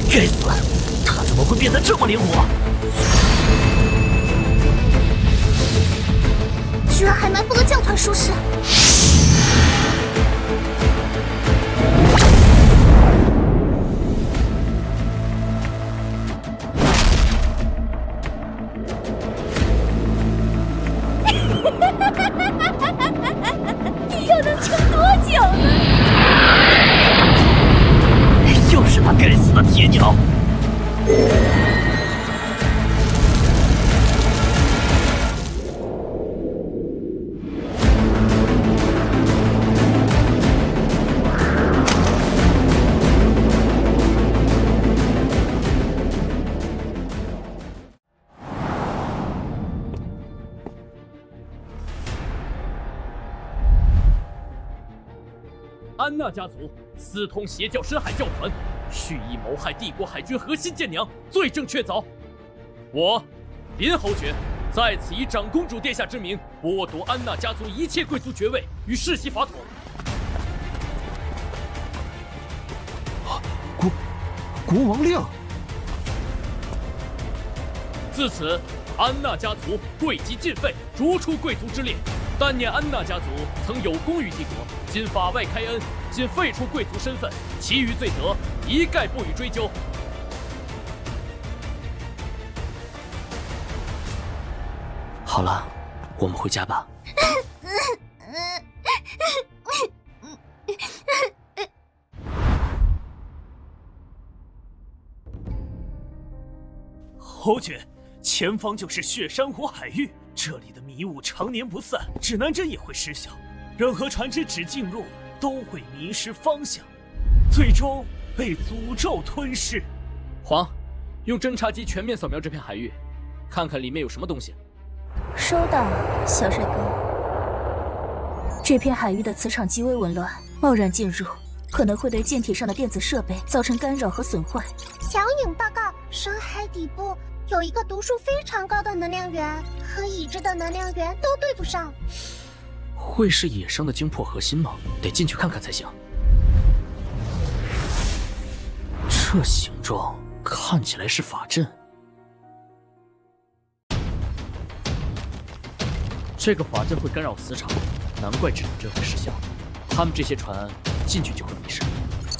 该死，他怎么会变得这么灵活？
居然还埋伏了教团术士！
又能撑多久呢？
又是那该死的铁鸟！
安娜家族私通邪教深海教团，蓄意谋害帝国海军核心舰娘，罪证确凿。我，林侯爵，在此以长公主殿下之名，剥夺安娜家族一切贵族爵位与世袭法统。
国王令。
自此，安娜家族贵籍尽废，逐出贵族之列。但念安娜家族曾有功于帝国，今法外开恩，仅废除贵族身份，其余罪责一概不予追究。
好了，我们回家吧。
侯爵，前方就是血珊瑚海域，这里的迷雾常年不散，指南针也会失效，任何船只只进入都会迷失方向，最终被诅咒吞噬。
皇，用侦察机全面扫描这片海域，看看里面有什么东西。
收到，小帅哥。这片海域的磁场极为紊乱，贸然进入可能会对舰体上的电子设备造成干扰和损坏。
小影报告，深海底部有一个读数非常高的能量源，和已知的能量源都对不上。
会是野生的精魄核心吗？得进去看看才行。这形状看起来是法阵。这个法阵会干扰磁场，难怪指南针会失效。他们这些船进去就会迷失。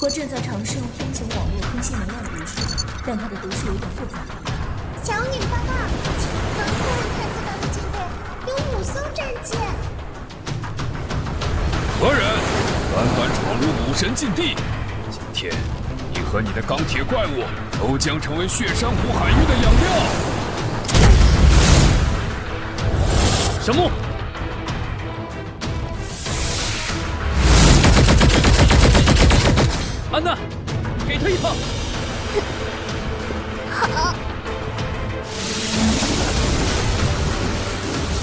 我正在尝试用天穹网络分析能量读数，但它的读数有点复杂。
小影报告，前方突然探测到的舰队有5艘战舰。
何人胆敢闯入武神禁地？今天你和你的钢铁怪物都将成为血珊瑚海域的养料。
神木，安娜，给他一炮。
好。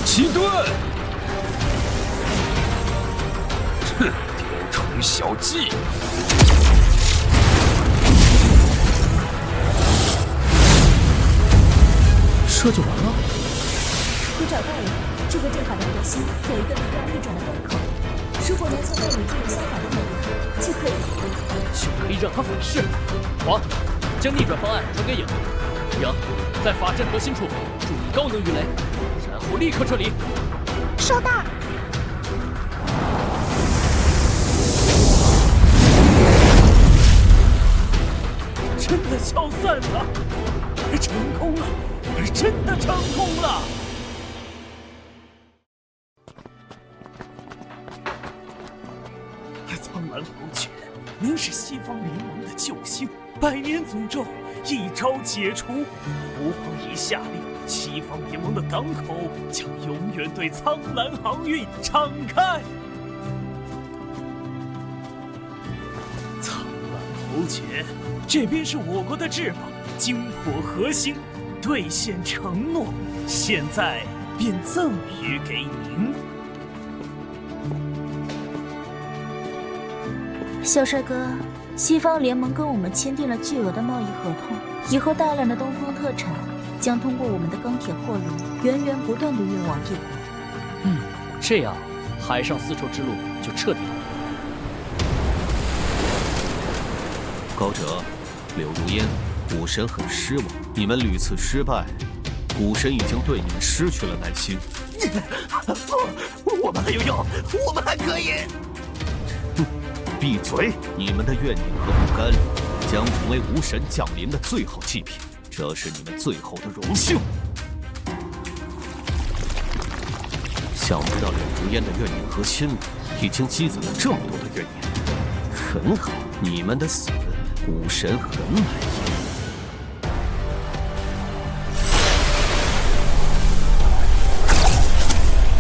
奇盾，哼，雕虫小技。
这就完了？
我找到了，这个阵法的核心有一个力量逆转的关口，如果能从那里注入相反的能量，就可以
让它反噬。黄，将逆转方案传给影。影，在法阵核心处注入高能鱼雷，然后立刻撤离。
收到。
真的消散了，成功了，真的成功了！苍蓝侯爵，您是西方联盟的救星，百年诅咒一朝解除。吾方已下令，西方联盟的港口将永远对苍蓝航运敞开。苍蓝侯爵，这边是我国的翅膀，精魄核心，兑现承诺，现在便赠予给您。
小帅哥，西方联盟跟我们签订了巨额的贸易合同，以后大量的东风特产将通过我们的钢铁货轮源源不断地运往帝国。
这样海上丝绸之路就彻底了。
高哲、柳如烟，古神很失望，你们屡次失败，古神已经对你们失去了耐心。
我们还有药，我们还可以。
闭嘴！你们的怨念和不甘将成为无神降临的最好祭品，这是你们最后的荣幸。想不到柳如烟的怨念和心里已经积攒了这么多的怨念。很好，你们的死，古神很满意。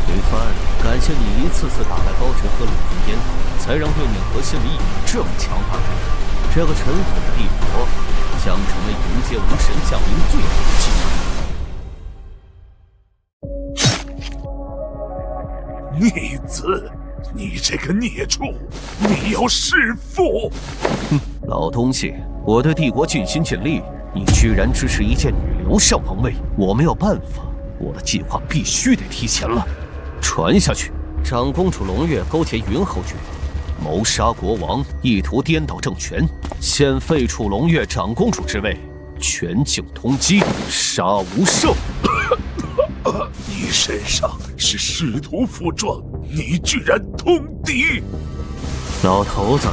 云帆，感谢你一次次打败高哲和柳如烟，才让怨念和心理已经这么强大。这个臣服的帝国将成为迎接无神降临最好的机会。
逆子，你这个孽畜，你要弑父！
哼，老东西，我对帝国尽心尽力，你居然支持一介女流上王位，我没有办法，我的计划必须得提前了。传下去，长公主龙月勾结云侯爵，谋杀国王，意图颠倒政权，现废黜龙月长公主之位，全境通缉，杀无赦。
你身上是使徒符状，你居然通敌！
老头子，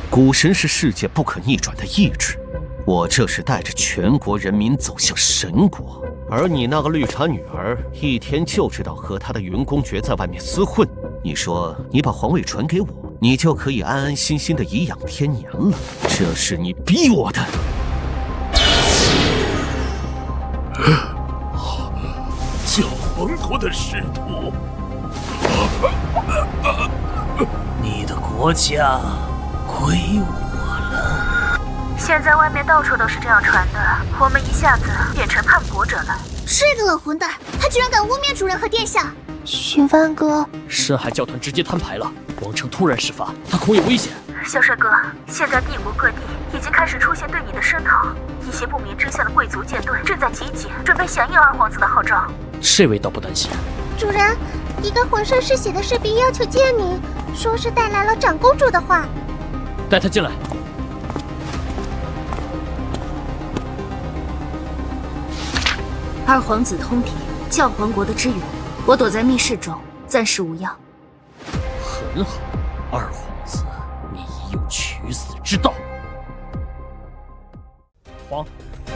古神是世界不可逆转的意志，我这是带着全国人民走向神国，而你那个绿茶女儿，一天就知道和她的云公爵在外面厮混。你说你把皇位传给我，你就可以安安心心的颐养天年了，这是你逼我的。
教皇国的使徒，
你的国家归我了。
现在外面到处都是这样传的，我们一下子变成叛国者了。
这个老混蛋，他居然敢污蔑主人和殿下！寻帆哥，
深海教团直接摊牌了，王城突然事发，他恐有危险。
小帅哥，现在帝国各地已经开始出现对你的声讨，一些不明真相的贵族舰队正在集结，准备响应二皇子的号召。
这位倒不担心。
主人，一个浑身是血的士兵要求见你，说是带来了长公主的话。
带他进来。
二皇子通敌，教皇国的支援，我躲在密室中，暂时无恙。
很好，二皇子，你已有取死之道。皇，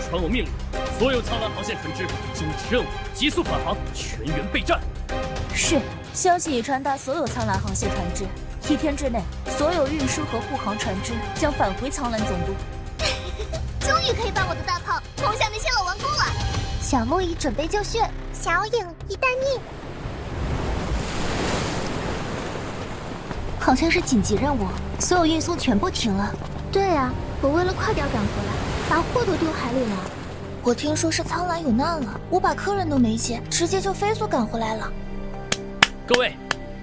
传我命令，所有苍蓝航线船只终止任务，急速返航，全员备战。
是，消息已传达所有苍蓝航线船只，1天之内，所有运输和护航船只将返回苍蓝总督。
终于可以把我的大炮轰向那些老顽固了。小木已准备就绪，小影已待命。
好像是紧急任务，所有运输全部停了。
对啊，我为了快点赶回来，把货都丢海里了。
我听说是苍蓝有难了，我把客人都没接，直接就飞速赶回来了。
各位，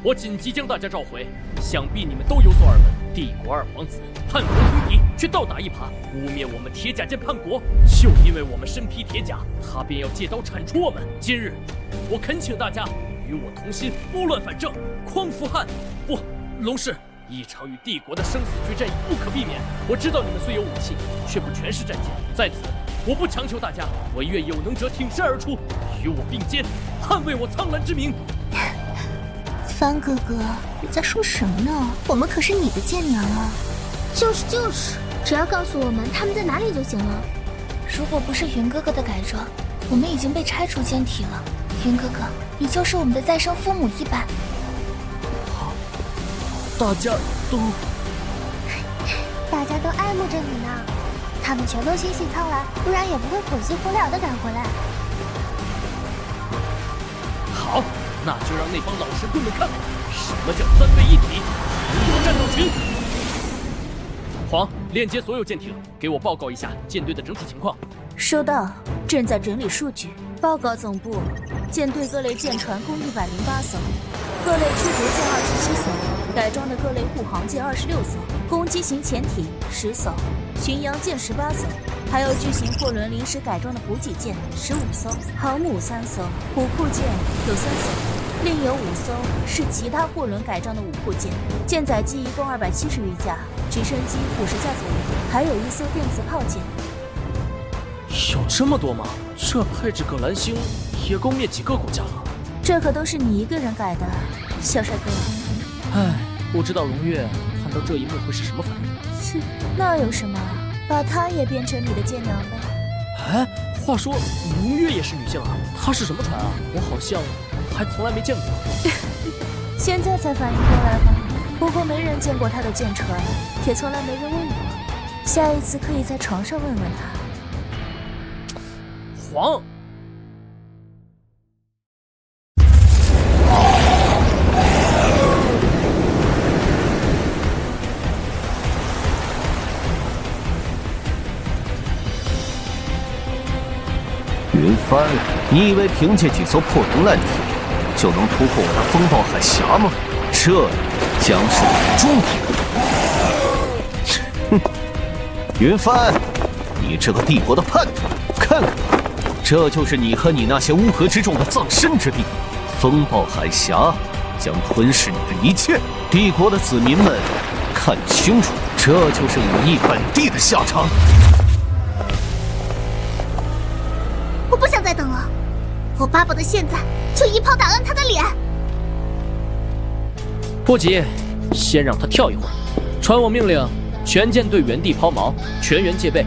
我紧急将大家召回，想必你们都有所耳闻，帝国二皇子叛国通敌，却倒打一耙，污蔑我们铁甲舰叛国。就因为我们身披铁甲，他便要借刀铲除我们。今日，我恳请大家与我同心，拨乱反正，匡扶汉。不，龙氏，一场与帝国的生死决战已不可避免。我知道你们虽有武器，却不全是战舰。在此，我不强求大家，唯愿有能者挺身而出，与我并肩，捍卫我苍蓝之名。
帆哥哥，你在说什么呢？我们可是你的舰娘啊！
就是，只要告诉我们他们在哪里就行了。
如果不是云哥哥的改装，我们已经被拆除舰体了。云哥哥，你就是我们的再生父母一般。
大家都
爱慕着你呢。他们全都心系苍蓝，不然也不会火急火燎的赶回来。
好，那就让那帮老神棍们看看什么叫3位一体，韩国战斗群。皇，链接所有舰艇，给我报告一下舰队的整体情况。
收到，正在整理数据。报告总部，舰队各类舰船共108艘，各类驱逐舰27艘。改装的各类护航舰26艘，攻击型潜艇10艘，巡洋舰18艘，还有巨型货轮临时改装的补给舰15艘，航母3艘，武库舰有3艘，另有5艘是其他货轮改装的武库舰，舰载机一共270余架，直升机50架左右，还有1艘电磁炮舰。
有这么多吗？这配置葛兰星也够灭几个国家了。
这可都是你一个人改的，小帅哥。
唉，不知道荣月看到这一幕会是什么反应。
哼，那有什么？把她也变成你的舰娘呗。
哎，话说荣月也是女性啊？她是什么船啊？我好像还从来没见过。
现在才反应过来吧？不过没人见过她的舰船，也从来没人问我。下一次可以在床上问问她。
黄。
云帆，你以为凭借几艘破铜烂艇就能突破我的风暴海峡吗？这将是你的终点。哼，云帆，你这个帝国的叛徒，看看吧，这就是你和你那些乌合之众的葬身之地。风暴海峡将吞噬你的一切，帝国的子民们，看清楚，这就是忤逆本地的下场。
我不想再等了，我巴不得现在就一炮打烂他的脸。
不急，先让他跳一会儿。传我命令，全舰队原地抛锚，全员戒备。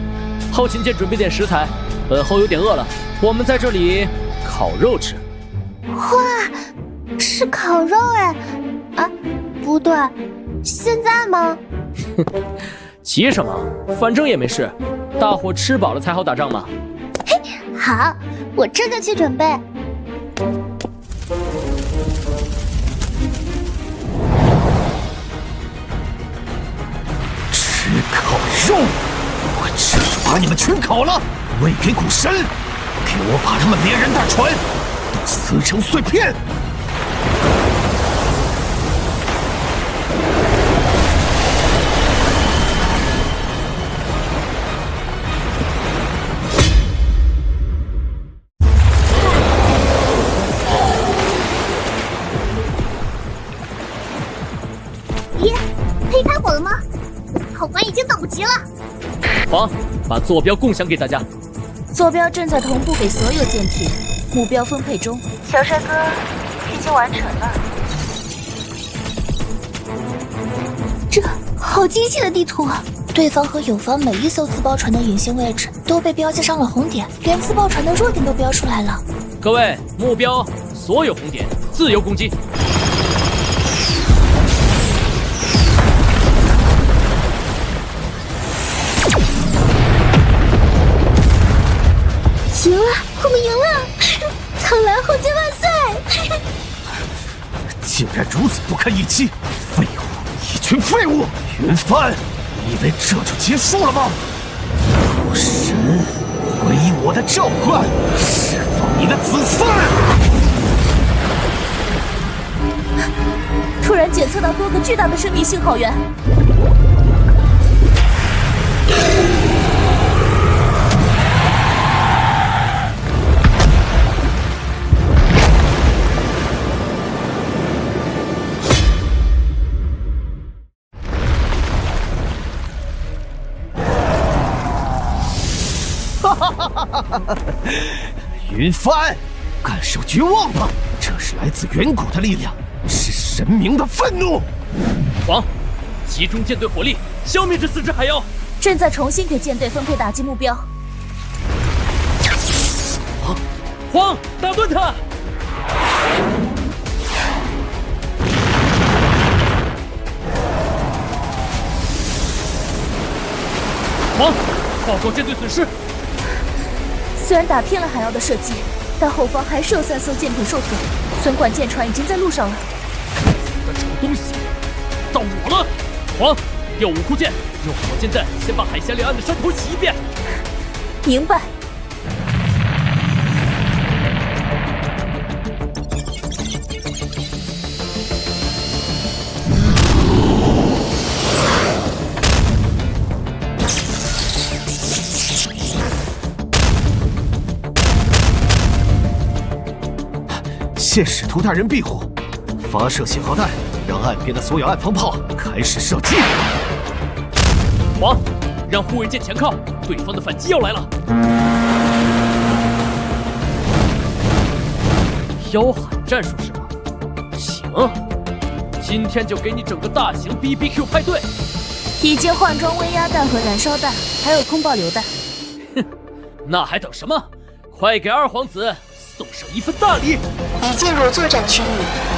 后勤舰准备点食材，本后有点饿了，我们在这里烤肉吃。
哇，是烤肉哎！啊，不对，现在吗？
急什么？反正也没事，大伙吃饱了才好打仗嘛。
嘿，好，我这就去准备。
吃烤肉，我这就把你们全烤了，喂给股神，给我把他们连人带船都撕成碎片。
咦，可以开火了吗？炮管已经等不及了。
黄，把坐标共享给大家。
坐标正在同步给所有舰艇，目标分配中。小帅哥，已经完成了。
这好精细的地图啊！对方和友方每一艘自爆船的隐形位置都被标记上了红点，连自爆船的弱点都标出来了。
各位，目标所有红点，自由攻击。
赢了，我们赢了！苍蓝后街万岁！
竟然如此不堪一击，废物，一群废物！云帆，你以为这就结束了吗？武神，回应我的召唤，释放你的子嗣！
突然检测到多个巨大的生命信号源。
云帆，感受绝望吧！这是来自远古的力量，是神明的愤怒。
黄，集中舰队火力，消灭这4只海妖。
正在重新给舰队分配打击目标。
黄，打断他！黄，报告舰队损失。
虽然打偏了海妖的射击，但后方还是有3艘舰艇受损，存管舰船已经在路上了。
死的丑东西，到我了！黄，调武库舰，用火箭弹先把海峡两岸的山头洗一遍。
明白。
谢使徒大人庇护，发射信号弹，让岸边的所有岸防炮开始射击。
王，让护卫舰前靠，对方的反击要来了。吆喊战术是吗？行，今天就给你整个大型 BBQ 派对。
已经换装威压弹和燃烧弹，还有空爆榴弹。
哼，那还等什么？快给二皇子送上一份大礼！
已进入作战区域，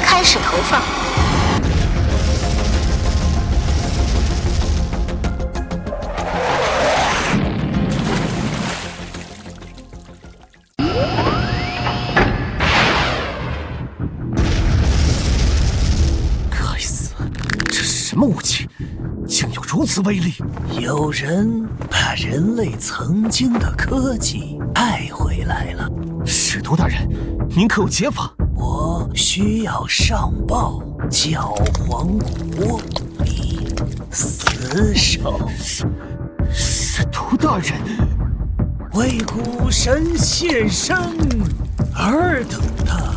开始投放。
该死，这是什么武器？竟有如此威力！
有人把人类曾经的科技带回来了。
使徒大人，您可有解法？
我需要上报教皇谷里死守。
使徒大人，
为古神献身尔等的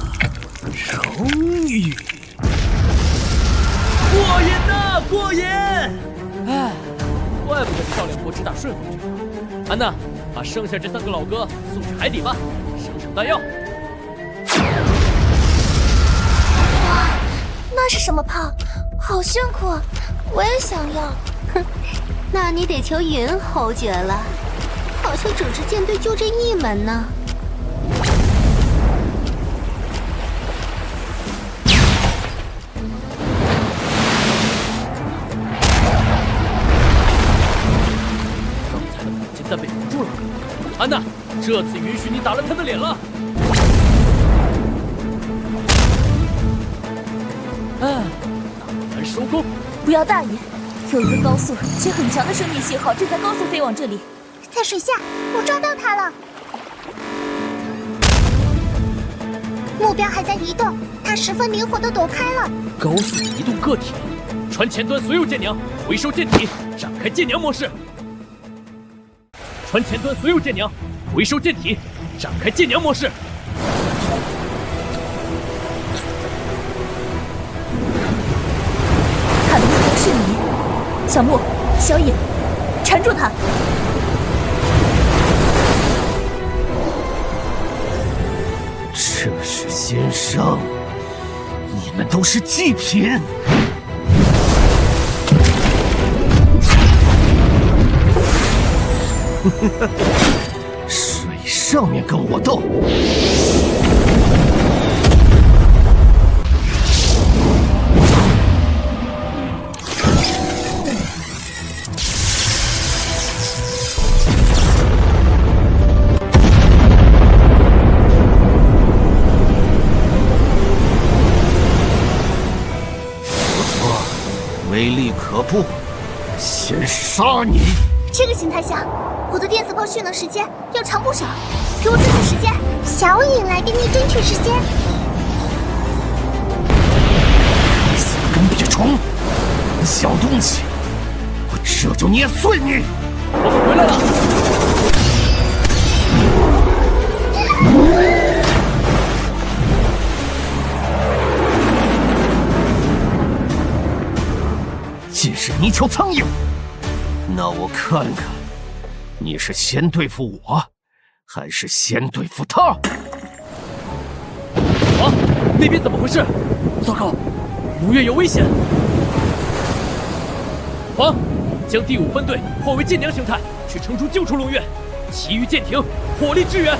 荣誉。
过瘾呐，过瘾！哎，怪不得少脸婆只打顺风军。安娜，把剩下这3个老哥送去海底吧，省省弹药。
哇，那是什么炮？好炫酷，我也想要。
哼，那你得求云侯爵了，好像整支舰队就这一门呢。
但被扶住了，安娜，这次允许你打了他的脸了。打完收工。
不要大意，有一个高速且很强的生命信号正在高速飞往这里。
在水下，我抓到它了。目标还在移动，它十分灵活地躲开了。
高速移动个体，船前端所有舰娘回收舰体，展开舰娘模式。船前端所有舰娘回收舰体，展开舰娘模式。
他的目标是你，小木、小野，缠住他。
这是先生，你们都是祭品。水上面跟我斗！不错，威力可怖，先杀你！
这个形态下，我的电磁炮蓄能时间要长不少，给我争取时间。小影来给你争取时间。
该死的跟屁虫，小东西，我这就捏碎你！
我们回来了。
尽是泥鳅苍蝇。那我看看，你是先对付我，还是先对付他？
啊，那边怎么回事？糟糕，龙月有危险！黄，将第5分队换为舰娘形态，去城主救出龙月，其余舰艇火力支援。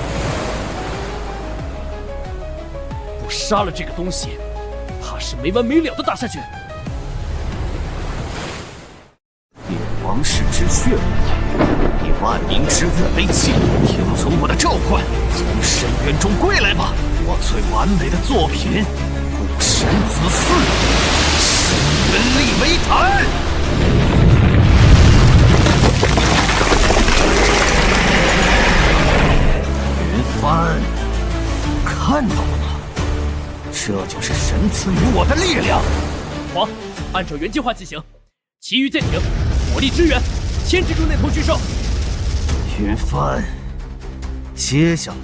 不杀了这个东西，怕是没完没了的打下去。
王室之血，以万民之愿为契，听从我的召唤，从深渊中归来吧！我最完美的作品，故神子嗣，深渊立为坛。云帆，看到了吗？这就是神赐予我的力量。
黄，按照原计划进行，其余舰艇火力支援，牵制住那头巨兽。
云帆，接下来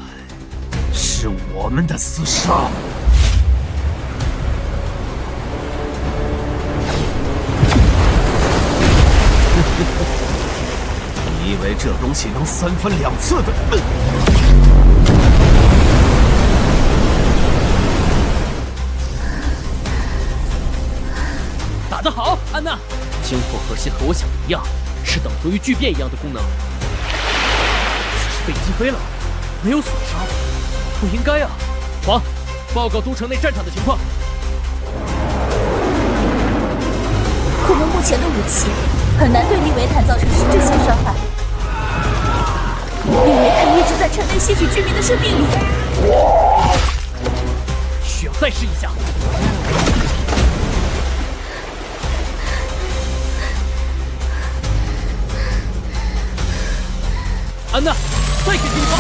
是我们的厮杀。为这东西能3番2次的？
打得好，安娜！精魄核心和我想的一样，是等同于巨变一样的功能。只是被击飞了，没有损伤，不应该啊！黄，报告都城内战场的情况。
我们目前的武器很难对利维坦造成实质性伤害。利维坦一直在城内吸取居民的生命力，
需要再试一下。安娜，再给地方！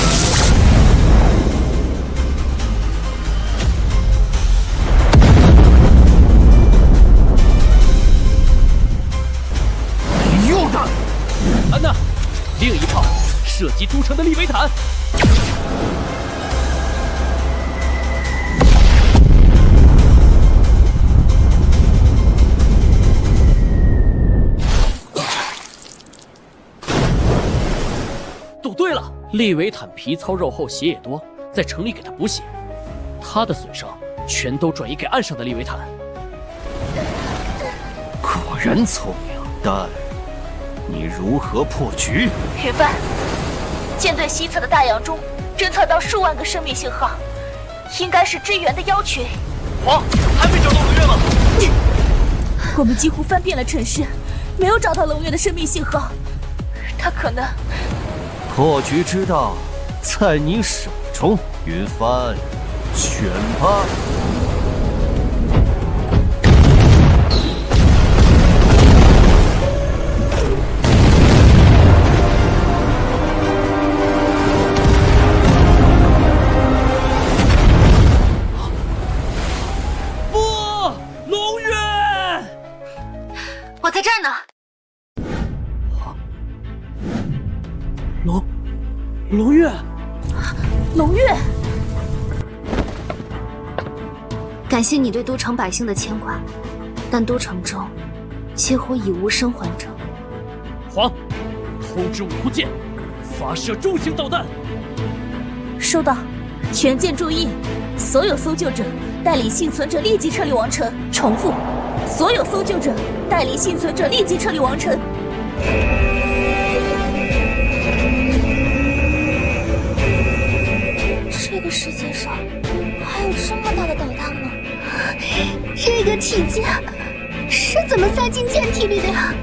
又的！
安娜，另一炮射击都城的利维坦。赌对了，利维坦皮糙肉厚血也多，在城里给他补血，他的损伤全都转移给岸上的利维坦。
果然聪明，但你如何破局？
云帆，舰队西侧的大洋中侦测到数万个生命信号，应该是支援的妖群。
黄，还没找到龙月吗？
我们几乎翻遍了城市，没有找到龙月的生命信号，他可能……
破局之道在你手中，云帆，选吧。
不，龙月！
我在这儿呢。
龙月，
龙月，
感谢你对都城百姓的牵挂，但都城中几乎已无生还者。
黄，通知五库舰发射重型导弹。
收到，全舰注意，所有搜救者带领幸存者立即撤离王城。重复，所有搜救者带领幸存者立即撤离王城。
这个世界上还有这么大的导弹吗？这个体积是怎么塞进舰体里的呀？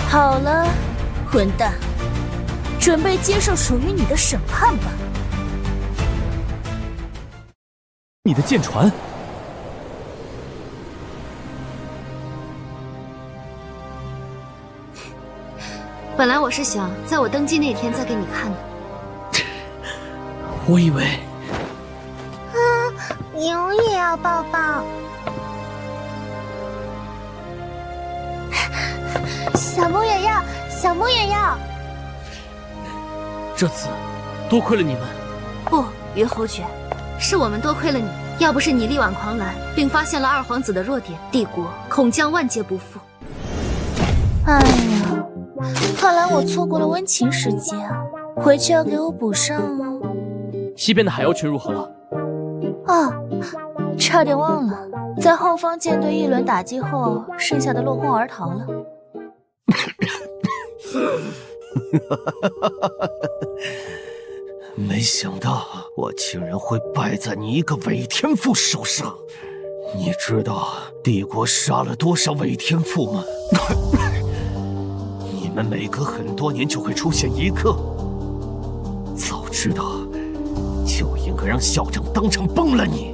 好了，混蛋，准备接受属于你的审判吧。
你的舰船，
本来我是想在我登基那天再给你看的。
我以为，
牛也要抱抱。小木也要，小木也要。
这次多亏了你们。
不，于侯爵，是我们多亏了你。要不是你力挽狂澜，并发现了二皇子的弱点，帝国恐将万劫不复。
哎呀，看来我错过了温情时节啊！回去要给我补上哦。
西边的海妖群如何了？
啊，差点忘了，在后方舰队一轮打击后，剩下的落荒而逃了。
没想到我竟然会败在你一个伪天赋手上。你知道帝国杀了多少伪天赋吗？你们每隔很多年就会出现一个，知道，就应该让校长当场崩了你。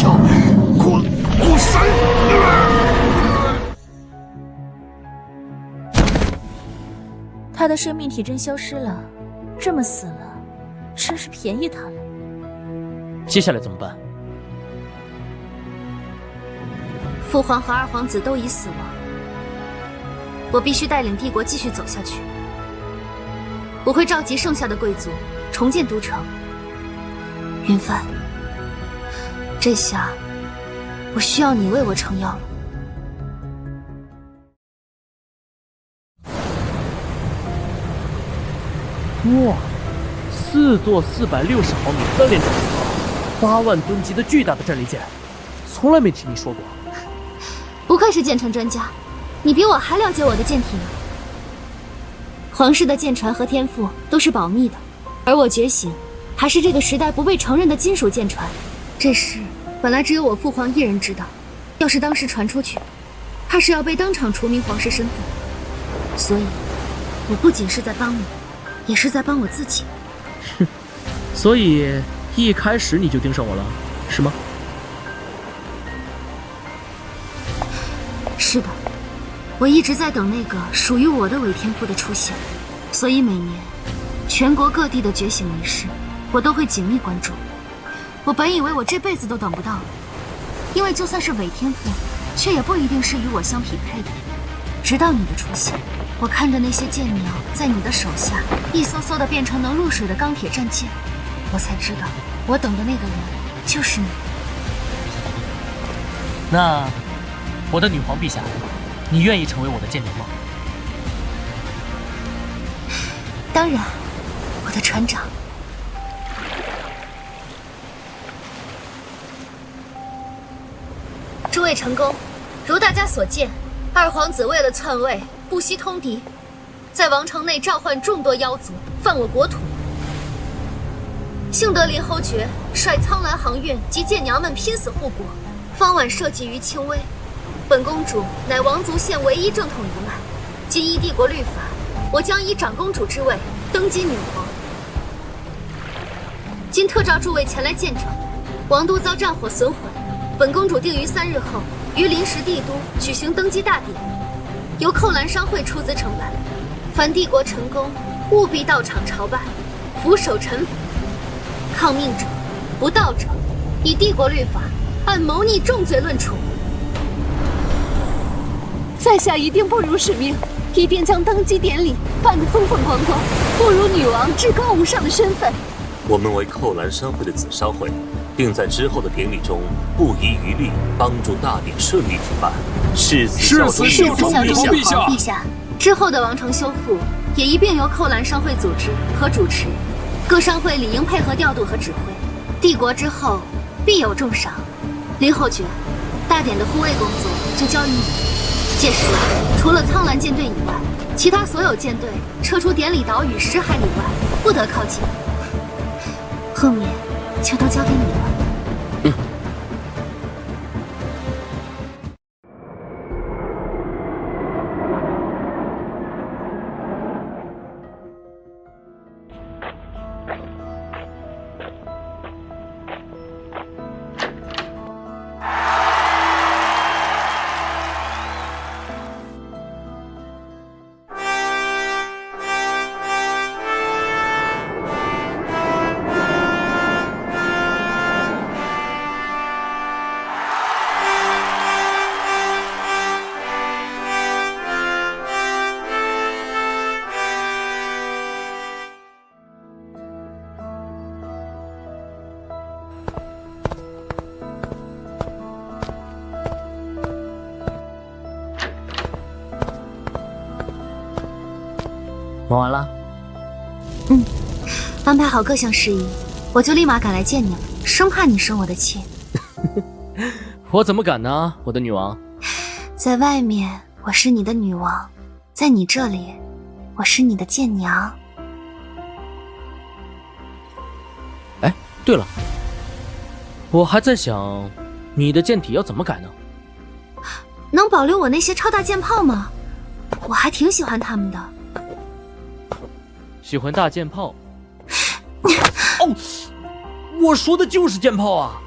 要滚神！
他的生命体征消失了，这么死了，真是便宜他了。
接下来怎么办？
父皇和二皇子都已死亡，我必须带领帝国继续走下去。我会召集剩下的贵族，重建都城。云帆，这下我需要你为我撑腰了。
哇，4座460毫米3连战炮，8万吨级的巨大的战列舰，从来没听你说过。
不愧是舰船专家，你比我还了解我的舰体呢。皇室的舰船和天赋都是保密的，而我觉醒，还是这个时代不被承认的金属舰船。这事本来只有我父皇一人知道，要是当时传出去，怕是要被当场除名皇室身份。所以，我不仅是在帮你，也是在帮我自己。
哼，所以一开始你就盯上我了，是吗？
是的，我一直在等那个属于我的伪天赋的出现，所以每年全国各地的觉醒仪式，我都会紧密关注。我本以为我这辈子都等不到了，因为就算是伪天赋，却也不一定是与我相匹配的。直到你的出现，我看着那些舰鸟在你的手下一艘艘的变成能入水的钢铁战舰，我才知道我等的那个人就是你。
那我的女皇陛下，你愿意成为我的舰娘吗？
当然，我的船长。诸位成功，如大家所见，二皇子为了篡位，不惜通敌，在王城内召唤众多妖族，犯我国土。幸得林侯爵率苍蓝航运及舰娘们拼死护国，方晚社稷于轻危。本公主乃王族县唯一正统一脉，今依帝国律法，我将以长公主之位登基女皇。今特召诸位前来见证，王都遭战火损毁，本公主定于3日后于临时帝都举行登基大典，由寇兰商会出资承办。凡帝国成功，务必到场朝拜，俯首臣服。抗命者、不到者，以帝国律法按谋逆重罪论处。
在下一定不辱使命，一定将登基典礼办得风风光光，不辱女王至高无上的身份。
我们为寇兰商会的子商会，并在之后的典礼中不遗余力帮助大典顺利举办。誓死效忠
陛下。之后的王城修复也一并由寇兰商会组织和主持，各商会理应配合调度和指挥。帝国之后必有重赏。林侯爵，大典的护卫工作就交于你。届时，除了苍蓝舰队以外，其他所有舰队撤出典礼岛屿10海里外，不得靠近。后面就都交给你了。
忙完了？
安排好各项事宜，我就立马赶来见你了，生怕你生我的气。
我怎么敢呢，我的女王？
在外面我是你的女王，在你这里我是你的舰娘。
哎，对了，我还在想，你的舰体要怎么改呢？
能保留我那些超大舰炮吗？我还挺喜欢他们的。
喜欢大剑炮。
哦，我说的就是剑炮啊！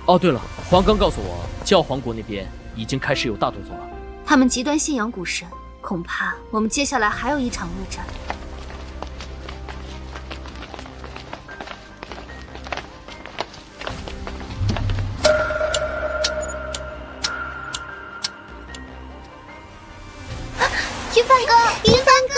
哦，对了，黄刚告诉我，教皇国那边已经开始有大动作了。
他们极端信仰古神，恐怕我们接下来还有一场恶战。
云帆哥，云帆哥！